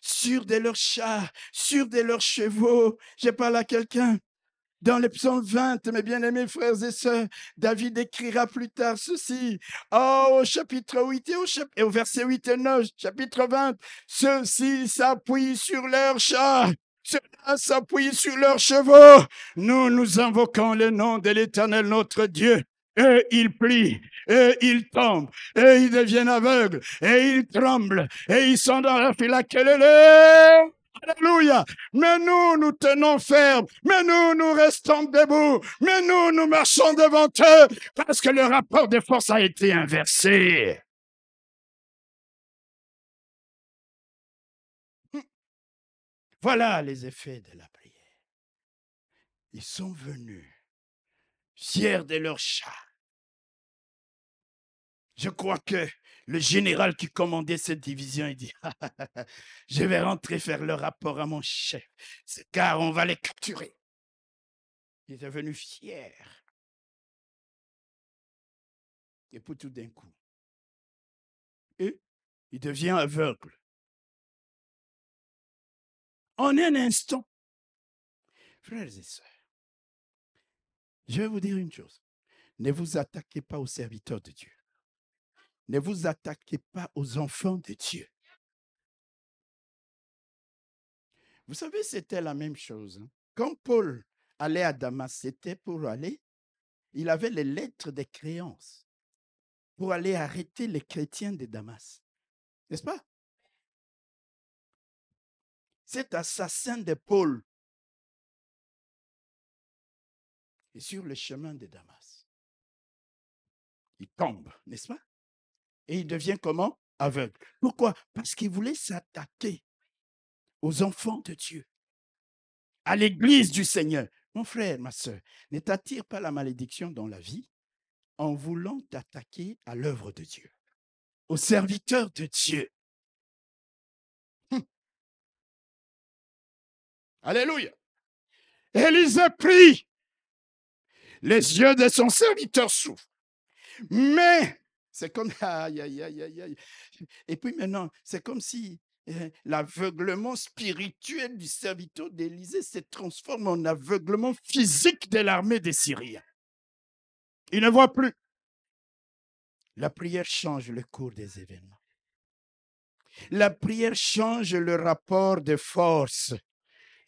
sûrs de leurs chars, sûrs de leurs chevaux, je parle à quelqu'un. Dans le psaume 20, mes bien-aimés frères et sœurs, David écrira plus tard ceci. Oh, au chapitre 8 et au verset 8 et 9, chapitre 20, ceux-ci s'appuient sur leurs chars. Ceux-là s'appuient sur leurs chevaux. Nous invoquons le nom de l'Éternel, notre Dieu. Et ils plient, et ils tombent, et ils deviennent aveugles, et ils tremblent, et ils sont dans la fila. Alléluia. Mais nous tenons ferme. Mais nous restons debout. Mais nous marchons devant eux parce que le rapport de force a été inversé. Voilà les effets de la prière. Ils sont venus fiers de leur char. Je crois que le général qui commandait cette division, il dit, je vais rentrer faire le rapport à mon chef, car on va les capturer. Il est devenu fier. Et puis tout d'un coup, et il devient aveugle. En un instant, frères et sœurs, je vais vous dire une chose. Ne vous attaquez pas aux serviteurs de Dieu. Ne vous attaquez pas aux enfants de Dieu. Vous savez, c'était la même chose. Quand Paul allait à Damas, c'était pour aller, il avait les lettres des créances pour aller arrêter les chrétiens de Damas. N'est-ce pas? Cet assassin de Paul est sur le chemin de Damas. Il tombe, n'est-ce pas? Et il devient comment? Aveugle. Pourquoi? Parce qu'il voulait s'attaquer aux enfants de Dieu, à l'église du Seigneur. Mon frère, ma soeur, ne t'attire pas la malédiction dans la vie en voulant t'attaquer à l'œuvre de Dieu, aux serviteurs de Dieu. Alléluia. Élisée prie. Les yeux de son serviteur s'ouvrent. Mais c'est comme... Aïe, aïe, aïe, aïe, aïe. Et puis maintenant, c'est comme si l'aveuglement spirituel du serviteur d'Élisée se transforme en aveuglement physique de l'armée des Syriens. Il ne voit plus. La prière change le cours des événements. La prière change le rapport de force.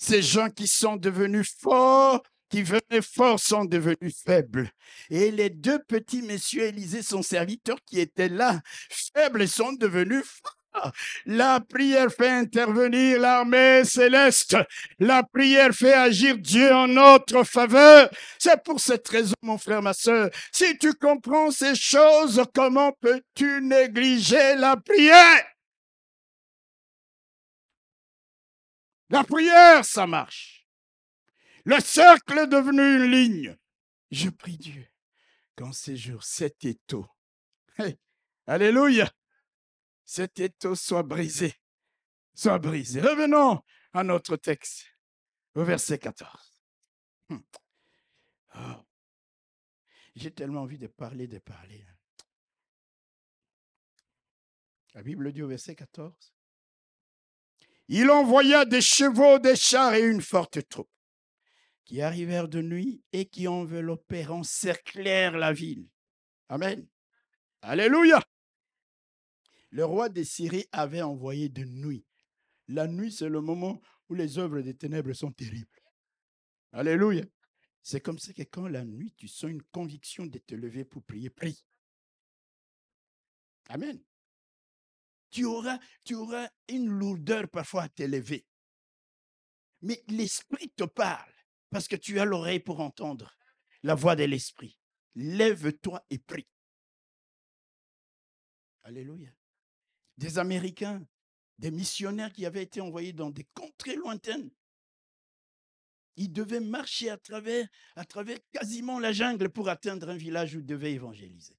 Ces gens qui sont devenus forts, qui venaient forts, sont devenus faibles. Et les deux petits messieurs Élisée, son serviteur, qui étaient là, faibles, sont devenus forts. La prière fait intervenir l'armée céleste. La prière fait agir Dieu en notre faveur. C'est pour cette raison, mon frère, ma soeur, si tu comprends ces choses, comment peux-tu négliger la prière? La prière, ça marche. Le cercle est devenu une ligne. Je prie Dieu qu'en ces jours, cet étau, hey, alléluia, cet étau soit brisé. Soit brisé. Revenons à notre texte, au verset 14. Oh, j'ai tellement envie de parler. La Bible dit au verset 14, il envoya des chevaux, des chars et une forte troupe qui arrivèrent de nuit et qui enveloppèrent, encerclèrent la ville. Amen. Alléluia. Le roi des Syrie avait envoyé de nuit. La nuit, c'est le moment où les œuvres des ténèbres sont terribles. Alléluia. C'est comme ça que quand la nuit, tu sens une conviction de te lever pour prier, prie. Amen. Tu auras une lourdeur parfois à te lever. Mais l'Esprit te parle parce que tu as l'oreille pour entendre la voix de l'Esprit. Lève-toi et prie. Alléluia. Des Américains, des missionnaires qui avaient été envoyés dans des contrées lointaines. Ils devaient marcher à travers quasiment la jungle pour atteindre un village où ils devaient évangéliser.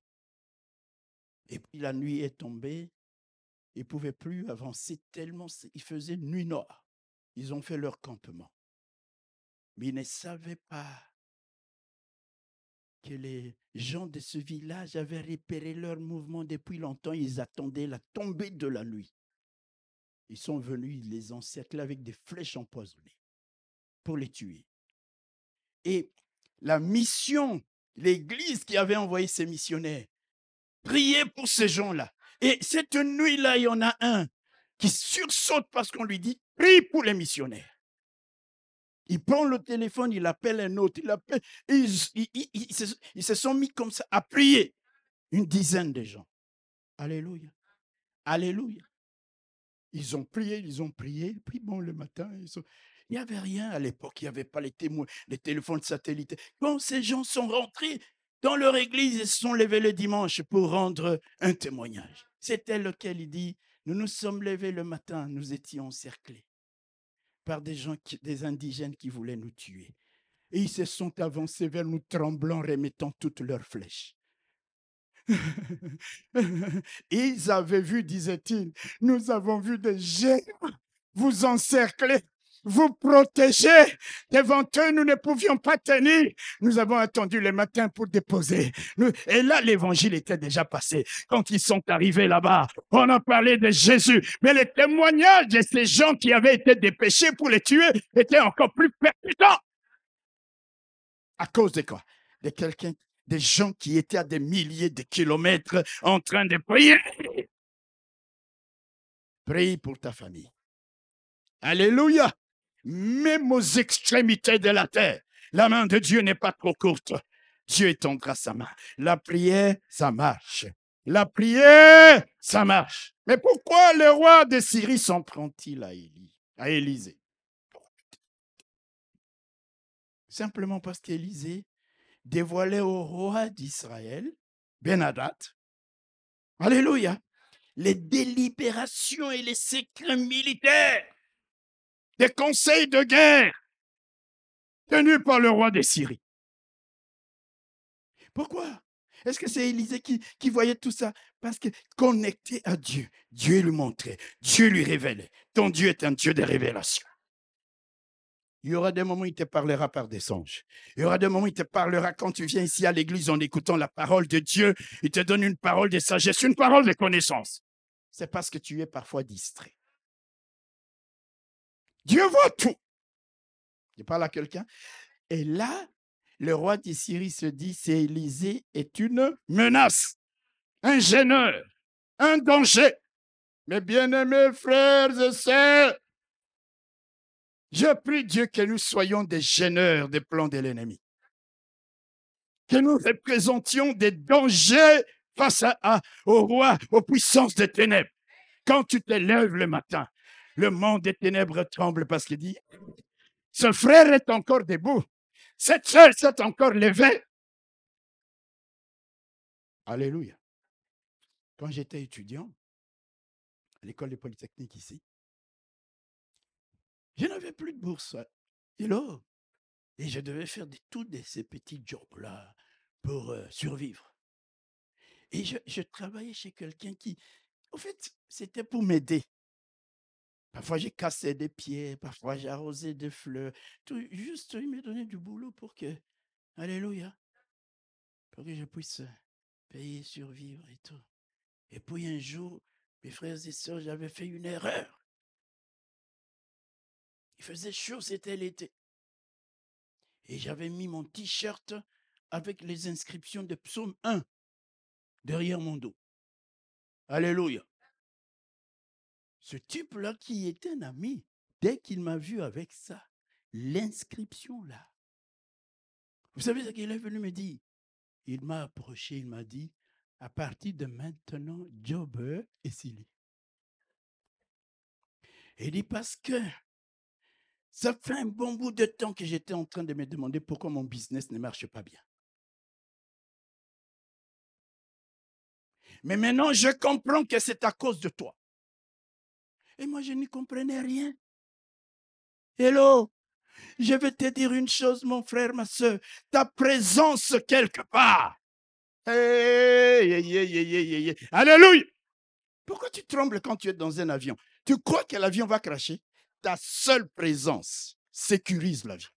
Et puis la nuit est tombée. Ils ne pouvaient plus avancer tellement il faisait nuit noire. Ils ont fait leur campement. Mais ils ne savaient pas que les gens de ce village avaient repéré leur mouvement depuis longtemps. Ils attendaient la tombée de la nuit. Ils sont venus, ils les encerclaient avec des flèches empoisonnées pour les tuer. Et la mission, l'église qui avait envoyé ces missionnaires, priait pour ces gens-là. Et cette nuit-là, il y en a un qui sursaute parce qu'on lui dit « Prie pour les missionnaires ». Il prend le téléphone, il appelle un autre, il appelle. Ils se sont mis comme ça à prier. Une dizaine de gens. Alléluia. Alléluia. Ils ont prié. Puis bon, le matin, il n'y avait rien à l'époque. Il n'y avait pas les téléphones satellites. Quand ces gens sont rentrés dans leur église, ils se sont levés le dimanche pour rendre un témoignage. C'était lequel il dit, nous nous sommes levés le matin, nous étions encerclés par des gens, des indigènes qui voulaient nous tuer. Et ils se sont avancés vers nous tremblants, remettant toutes leurs flèches. Ils avaient vu, disait-il, nous avons vu des géants vous encercler, vous protéger. Devant eux, nous ne pouvions pas tenir. Nous avons attendu le matin pour déposer. Et là, l'évangile était déjà passé. Quand ils sont arrivés là-bas, on a parlé de Jésus. Mais les témoignages de ces gens qui avaient été dépêchés pour les tuer étaient encore plus percutants. À cause de quoi? De quelqu'un, des gens qui étaient à des milliers de kilomètres en train de prier. Prie pour ta famille. Alléluia. Même aux extrémités de la terre, la main de Dieu n'est pas trop courte. Dieu étendra sa main. La prière, ça marche. La prière, ça marche. Mais pourquoi le roi de Syrie s'en prend-il à Élisée? Simplement parce qu'Élisée dévoilait au roi d'Israël, Ben-Hadad, alléluia, les délibérations et les secrets militaires des conseils de guerre tenus par le roi des Syries. Pourquoi? Est-ce que c'est Élisée qui voyait tout ça? Parce que connecté à Dieu, Dieu lui montrait, Dieu lui révélait. Ton Dieu est un Dieu de révélation. Il y aura des moments où il te parlera par des songes. Il y aura des moments où il te parlera quand tu viens ici à l'église en écoutant la parole de Dieu. Il te donne une parole de sagesse, une parole de connaissance. C'est parce que tu es parfois distrait. Dieu voit tout. Je parle à quelqu'un. Et là, le roi de Syrie se dit, c'est Élisée est une menace, un gêneur, un danger. Mes bien-aimés frères et sœurs, Je prie Dieu que nous soyons des gêneurs des plans de l'ennemi. Que nous représentions des dangers face au roi, aux puissances des ténèbres. Quand tu te lèves le matin, le monde des ténèbres tremble parce qu'il dit, ce frère est encore debout. Cette sœur s'est encore levée. Alléluia. Quand j'étais étudiant à l'école des Polytechniques ici, je n'avais plus de bourse. Et je devais faire tous ces petits jobs-là pour survivre. Et je travaillais chez quelqu'un qui, en fait, c'était pour m'aider. Parfois, j'ai cassé des pieds, parfois, j'ai arrosé des fleurs. Juste, il m'a donné du boulot pour que, alléluia, pour que je puisse payer, survivre et tout. Et puis un jour, mes frères et sœurs, j'avais fait une erreur. Il faisait chaud, c'était l'été. Et j'avais mis mon t-shirt avec les inscriptions de Psaume 1 derrière mon dos. Alléluia. Ce type-là qui était un ami, dès qu'il m'a vu avec ça, l'inscription là, vous savez ce qu'il est venu me dire? Il m'a approché, il m'a dit, à partir de maintenant, Job est Silly. Il dit parce que ça fait un bon bout de temps que j'étais en train de me demander pourquoi mon business ne marche pas bien. Mais maintenant, je comprends que c'est à cause de toi. Et moi, je n'y comprenais rien. Hello, je vais te dire une chose, mon frère, ma soeur. Ta présence quelque part. Hey. Alléluia. Pourquoi tu trembles quand tu es dans un avion? Tu crois que l'avion va cracher? Ta seule présence sécurise l'avion.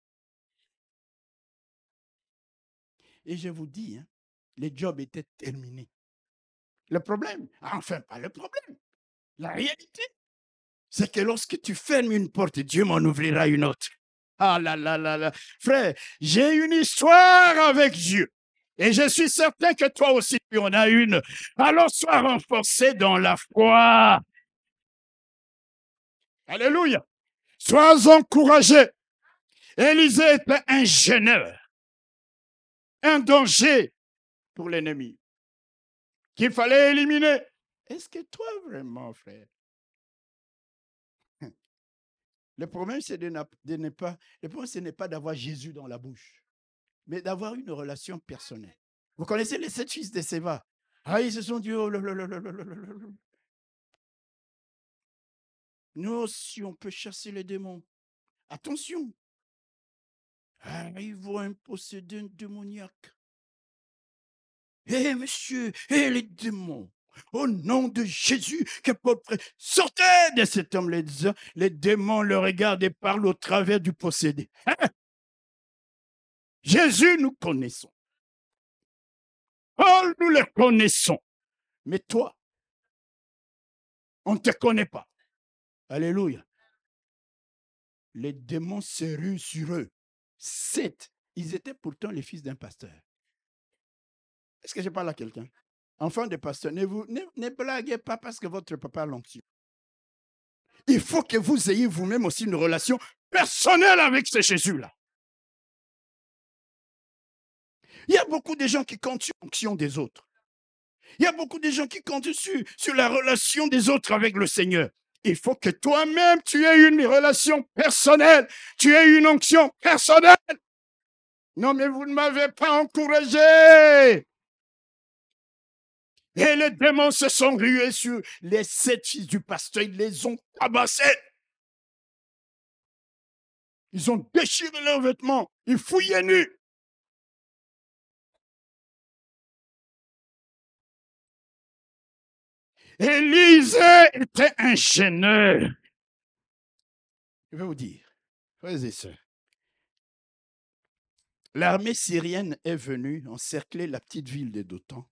Et je vous dis, le job était terminé. Le problème, enfin pas le problème, la réalité, c'est que lorsque tu fermes une porte, Dieu m'en ouvrira une autre. Ah là là là là. Frère, j'ai une histoire avec Dieu. Et je suis certain que toi aussi, tu en as une. Alors, sois renforcé dans la foi. Alléluia. Sois encouragé. Élisée était un gêneur, un danger pour l'ennemi qu'il fallait éliminer. Est-ce que toi, vraiment, frère? Le problème, c'est de ne pas, le problème, ce n'est pas d'avoir Jésus dans la bouche, mais d'avoir une relation personnelle. Vous connaissez les 7 fils de Séva? Ah, ils se sont dit, oh là là là là là là là. Nous aussi, on peut chasser les démons. Attention. Ah, ils voient un possédé démoniaque. Monsieur, les démons, au nom de Jésus, que Paul prie, sortez de cet homme. Les démons le regardent et parlent au travers du possédé. Jésus, nous connaissons. Paul, nous le connaissons. Mais toi, on ne te connaît pas. Alléluia. Les démons se ruent sur eux. 7. Ils étaient pourtant les fils d'un pasteur. Est-ce que je parle à quelqu'un? Enfant de pasteur, ne blaguez pas parce que votre papa a l'onction. Il faut que vous ayez vous-même aussi une relation personnelle avec ce Jésus-là. Il y a beaucoup de gens qui comptent sur l'onction des autres. Il y a beaucoup de gens qui comptent sur la relation des autres avec le Seigneur. Il faut que toi-même, tu aies une relation personnelle. Tu aies une onction personnelle. Non, mais vous ne m'avez pas encouragé. Et les démons se sont rués sur les 7 fils du pasteur. Ils les ont tabassés. Ils ont déchiré leurs vêtements. Ils fouillaient nus. Élisée était un gêneur. Je vais vous dire, frères et sœurs, l'armée syrienne est venue encercler la petite ville de Dothan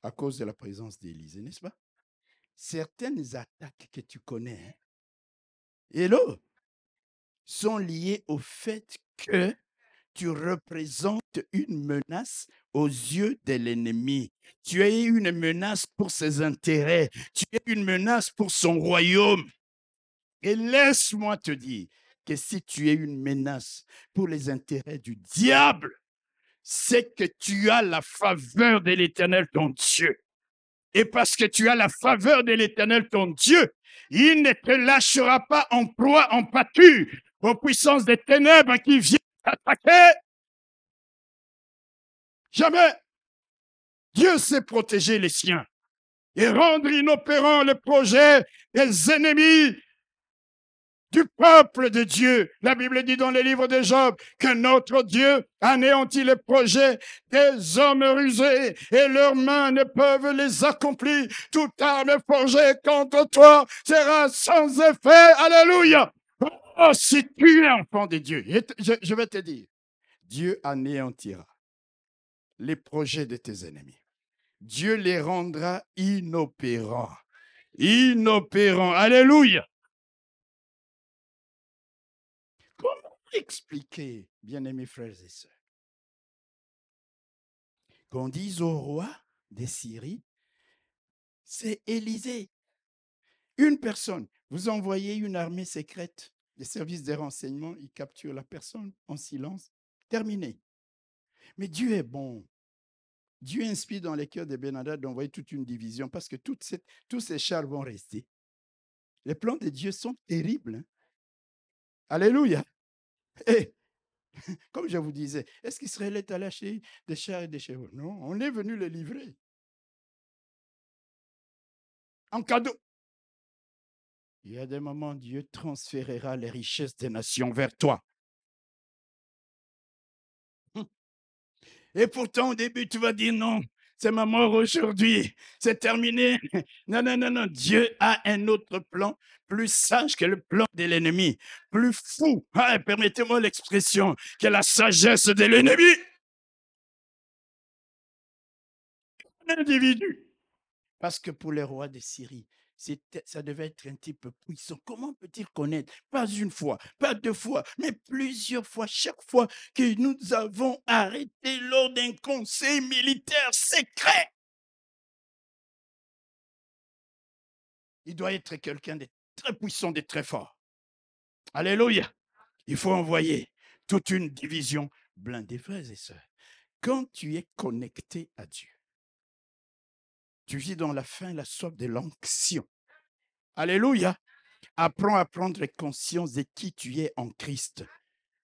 à cause de la présence d'Élisée, n'est-ce pas? Certaines attaques que tu connais, hello, sont liées au fait que tu représentes une menace aux yeux de l'ennemi. Tu es une menace pour ses intérêts. Tu es une menace pour son royaume. Et laisse-moi te dire, que si tu es une menace pour les intérêts du diable, c'est que tu as la faveur de l'Éternel, ton Dieu. Et parce que tu as la faveur de l'Éternel, ton Dieu, il ne te lâchera pas en proie, en pâture, aux puissances des ténèbres qui viennent t'attaquer. Jamais. Dieu sait protéger les siens et rendre inopérants les projets des ennemis du peuple de Dieu. La Bible dit dans les livres de Job que notre Dieu anéantit les projets des hommes rusés et leurs mains ne peuvent les accomplir. Toute arme forgée contre toi sera sans effet. Alléluia. Oh, si tu es enfant de Dieu, je vais te dire, Dieu anéantira les projets de tes ennemis. Dieu les rendra inopérants. Inopérants. Alléluia. Comment expliquer, bien-aimés frères et sœurs, qu'on dise au roi de Syrie, c'est Élisée. Une personne, vous envoyez une armée secrète, les services de renseignement, ils capturent la personne en silence. Terminé. Mais Dieu est bon. Dieu inspire dans les cœurs des Ben-Hadad d'envoyer toute une division parce que tous ces chars vont rester. Les plans de Dieu sont terribles. Hein? Alléluia. Et comme je vous disais, est-ce qu'Israël est allé acheter des chars et des chevaux? Non, on est venu les livrer. En cadeau. Il y a des moments où Dieu transférera les richesses des nations vers toi. Et pourtant, au début, tu vas dire non, c'est ma mort aujourd'hui, c'est terminé. Non, non, non, non. Dieu a un autre plan, plus sage que le plan de l'ennemi, plus fou, permettez-moi l'expression, que la sagesse de l'ennemi. Un individu. Parce que pour les rois de Syrie, ça devait être un type puissant. Comment peut-il connaître? Pas une fois, pas deux fois, mais plusieurs fois, chaque fois que nous avons arrêté lors d'un conseil militaire secret. Il doit être quelqu'un de très puissant, de très fort. Alléluia. Il faut envoyer toute une division blindée, frères et sœurs. Quand tu es connecté à Dieu, tu vis dans la faim, la soif de l'onction. Alléluia. Apprends à prendre conscience de qui tu es en Christ,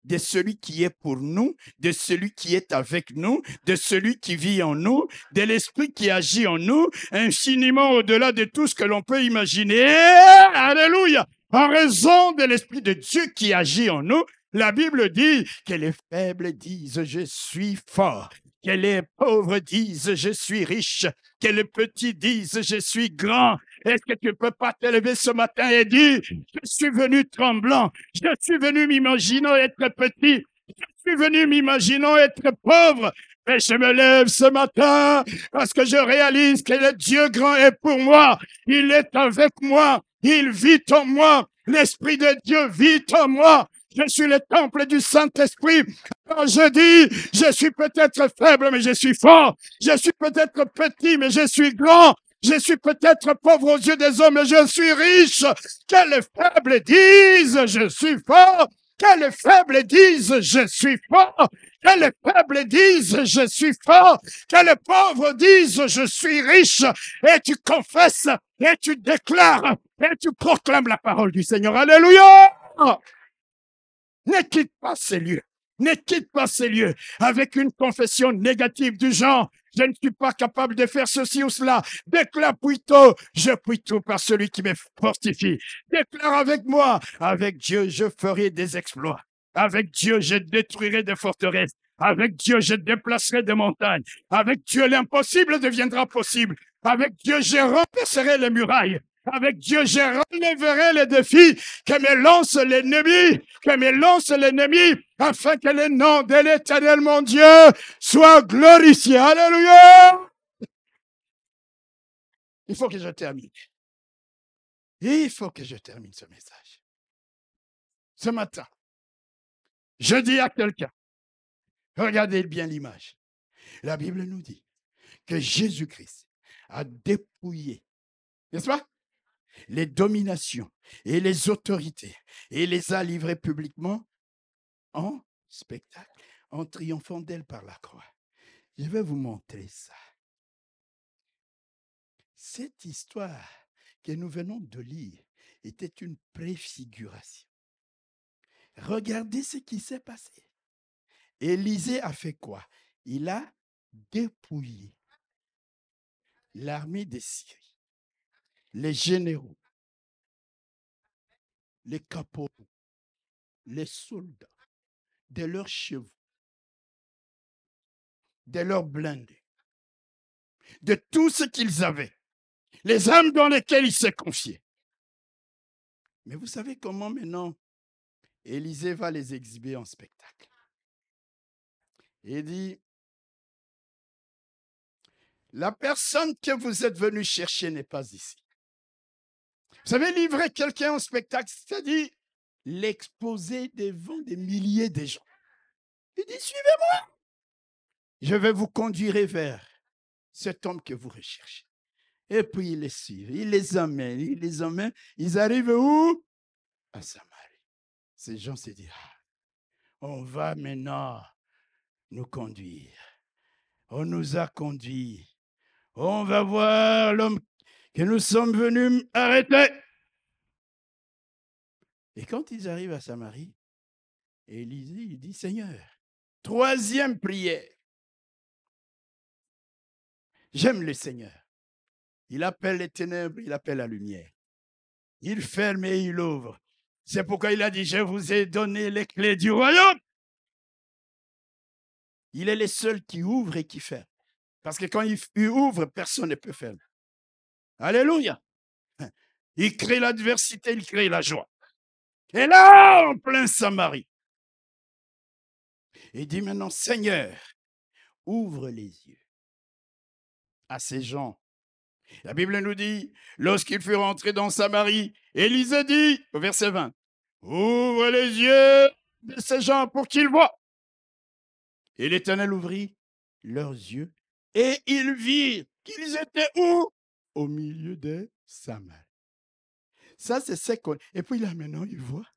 de celui qui est pour nous, de celui qui est avec nous, de celui qui vit en nous, de l'esprit qui agit en nous, infiniment au-delà de tout ce que l'on peut imaginer. Alléluia! En raison de l'esprit de Dieu qui agit en nous, la Bible dit que les faibles disent « je suis fort ». Que les pauvres disent « je suis riche », que les petits disent « je suis grand ». Est-ce que tu ne peux pas te lever ce matin et dire « je suis venu tremblant, je suis venu m'imaginant être petit, je suis venu m'imaginant être pauvre ». Mais je me lève ce matin parce que je réalise que le Dieu grand est pour moi. Il est avec moi. Il vit en moi. L'Esprit de Dieu vit en moi. Je suis le temple du Saint-Esprit. Quand je dis, je suis peut-être faible, mais je suis fort. Je suis peut-être petit, mais je suis grand. Je suis peut-être pauvre aux yeux des hommes, mais je suis riche. Que les faibles disent, je suis fort. Que les faibles disent, je suis fort. Que les faibles disent, je suis fort. Que les pauvres disent, je suis riche. Et tu confesses, et tu déclares, et tu proclames la parole du Seigneur. Alléluia! Ne quitte pas ces lieux. Ne quitte pas ces lieux avec une confession négative du genre « je ne suis pas capable de faire ceci ou cela ». Déclare plutôt « je prie tout par celui qui me fortifie ». Déclare avec moi « avec Dieu, je ferai des exploits. Avec Dieu, je détruirai des forteresses. Avec Dieu, je déplacerai des montagnes. Avec Dieu, l'impossible deviendra possible. Avec Dieu, je renverserai les murailles. Avec Dieu, je relèverai les défis que me lance l'ennemi, afin que le nom de l'Éternel, mon Dieu, soit glorifié. Alléluia! Il faut que je termine. Il faut que je termine ce message. Ce matin, je dis à quelqu'un, regardez bien l'image. La Bible nous dit que Jésus-Christ a dépouillé, n'est-ce pas? les dominations et les autorités et les a livrées publiquement en spectacle, en triomphant d'elle par la croix. Je vais vous montrer ça. Cette histoire que nous venons de lire était une préfiguration. Regardez ce qui s'est passé. Élisée a fait quoi? Il a dépouillé l'armée de Syrie, les généraux, les caporaux, les soldats, de leurs chevaux, de leurs blindés, de tout ce qu'ils avaient, les âmes dans lesquelles ils se confiaient. Mais vous savez comment maintenant Élisée va les exhiber en spectacle. Il dit, la personne que vous êtes venu chercher n'est pas ici. Vous savez, livrer quelqu'un en spectacle, c'est-à-dire l'exposer devant des milliers de gens. Il dit, suivez-moi. Je vais vous conduire vers cet homme que vous recherchez. Et puis il les suit, il les emmène. Ils arrivent où? À Samarie. Ces gens se disent, on va maintenant nous conduire. On nous a conduits. On va voir l'homme que nous sommes venus arrêter. Et quand ils arrivent à Samarie, Élisée, il dit, Seigneur, troisième prière. J'aime le Seigneur. Il appelle les ténèbres, il appelle la lumière. Il ferme et il ouvre. C'est pourquoi il a dit, je vous ai donné les clés du royaume. Il est le seul qui ouvre et qui ferme. Parce que quand il ouvre, personne ne peut fermer. Alléluia. Il crée l'adversité, il crée la joie. Et là, en plein Samarie, il dit maintenant, Seigneur, ouvre les yeux à ces gens. La Bible nous dit, lorsqu'il fut rentré dans Samarie, Élisée dit, au verset 20, ouvre les yeux de ces gens pour qu'ils voient. Et l'Éternel ouvrit leurs yeux et ils virent qu'ils étaient où? Au milieu de Samarie. Ça, c'est ce qu'on... Et puis là, maintenant, ils voient.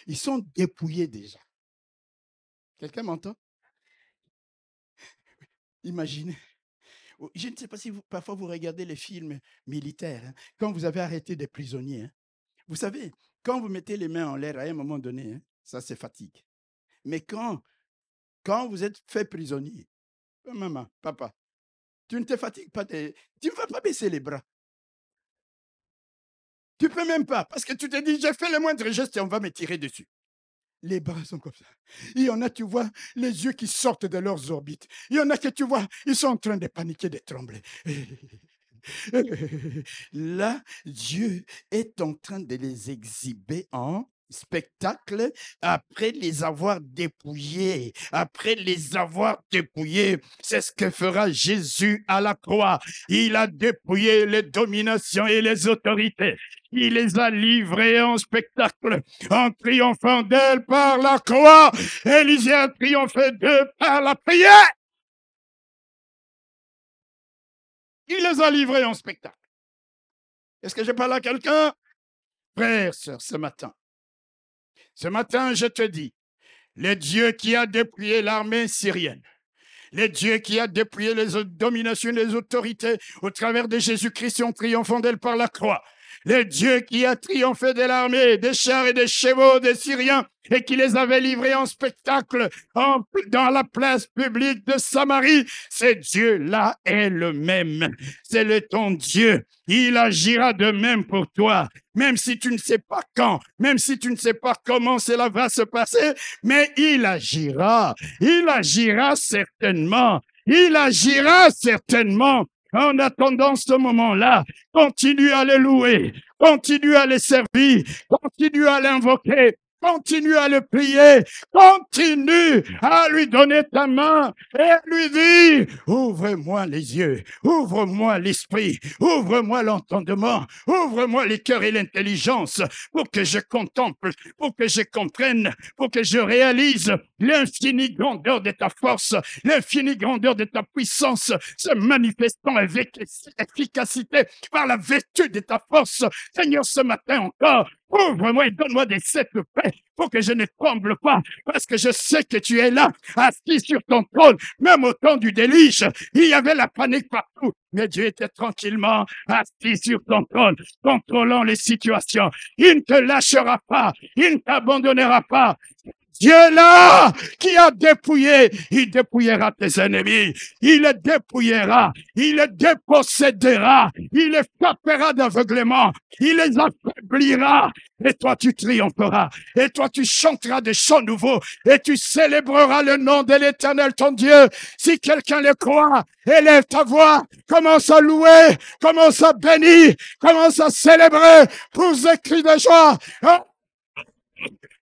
Ils sont dépouillés déjà. Quelqu'un m'entend? Imaginez. Je ne sais pas si parfois vous regardez les films militaires, hein, quand vous avez arrêté des prisonniers. Hein. Vous savez, quand vous mettez les mains en l'air à un moment donné, hein, ça c'est fatigue. Mais quand vous êtes fait prisonnier, maman, papa, tu ne te fatigues pas, tu ne vas pas baisser les bras. Tu ne peux même pas, parce que tu te dis, j'ai fait le moindre geste et on va me tirer dessus. Les bras sont comme ça. Il y en a, tu vois, les yeux qui sortent de leurs orbites. Il y en a que tu vois, ils sont en train de paniquer, de trembler. Là, Dieu est en train de les exhiber en spectacle après les avoir dépouillés. Après les avoir dépouillés, c'est ce que fera Jésus à la croix. Il a dépouillé les dominations et les autorités. Il les a livrés en spectacle, en triomphant d'elle par la croix. Élisée a triomphé d'eux par la prière. Il les a livrés en spectacle. Est-ce que je parle à quelqu'un? Frère, sœur, ce matin, je te dis, le Dieu qui a dépouillé l'armée syrienne, le Dieu qui a dépouillé les dominations, les autorités au travers de Jésus-Christ en triomphant d'elle par la croix, le Dieu qui a triomphé de l'armée, des chars et des chevaux des Syriens et qui les avait livrés en spectacle dans la place publique de Samarie, ce Dieu-là est le même. C'est le ton Dieu. Il agira de même pour toi, même si tu ne sais pas quand, même si tu ne sais pas comment cela va se passer, mais il agira certainement. Il agira certainement. En attendant ce moment-là, continue à le louer, continue à le servir, continue à l'invoquer, Continue à le prier. Continue à lui donner ta main et lui dire, ouvre-moi les yeux, ouvre-moi l'esprit, ouvre-moi l'entendement, ouvre-moi les cœurs et l'intelligence pour que je contemple, pour que je comprenne, pour que je réalise l'infinie grandeur de ta force, l'infinie grandeur de ta puissance, se manifestant avec efficacité par la vertu de ta force. Seigneur, ce matin encore, ouvre-moi et donne-moi des sept paix pour que je ne tremble pas, parce que je sais que tu es là, assis sur ton trône. Même au temps du déluge, il y avait la panique partout, mais Dieu était tranquillement assis sur ton trône, contrôlant les situations. Il ne te lâchera pas, il ne t'abandonnera pas. Dieu là, qui a dépouillé, il dépouillera tes ennemis, il les dépouillera, il les dépossédera, il les frappera d'aveuglement, il les affaiblira, et toi tu triompheras, et toi tu chanteras des chants nouveaux, et tu célébreras le nom de l'Éternel ton Dieu. Si quelqu'un le croit, élève ta voix, commence à louer, commence à bénir, commence à célébrer, pour des cris de joie.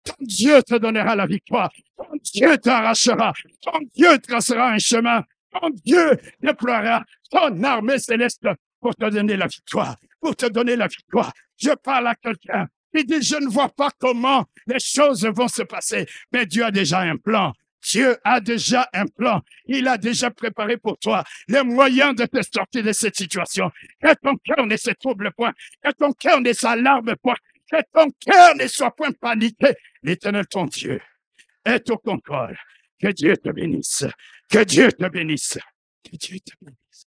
Ton Dieu te donnera la victoire. Ton Dieu t'arrachera. Ton Dieu tracera un chemin. Ton Dieu déploiera ton armée céleste pour te donner la victoire. Pour te donner la victoire. Je parle à quelqu'un qui dit, je ne vois pas comment les choses vont se passer. Mais Dieu a déjà un plan. Dieu a déjà un plan. Il a déjà préparé pour toi les moyens de te sortir de cette situation. Que ton cœur ne se trouble point. Que ton cœur ne s'alarme point. Que ton cœur ne soit point paniqué. L'Éternel, ton Dieu, est au contrôle. Que Dieu te bénisse. Que Dieu te bénisse. Que Dieu te bénisse.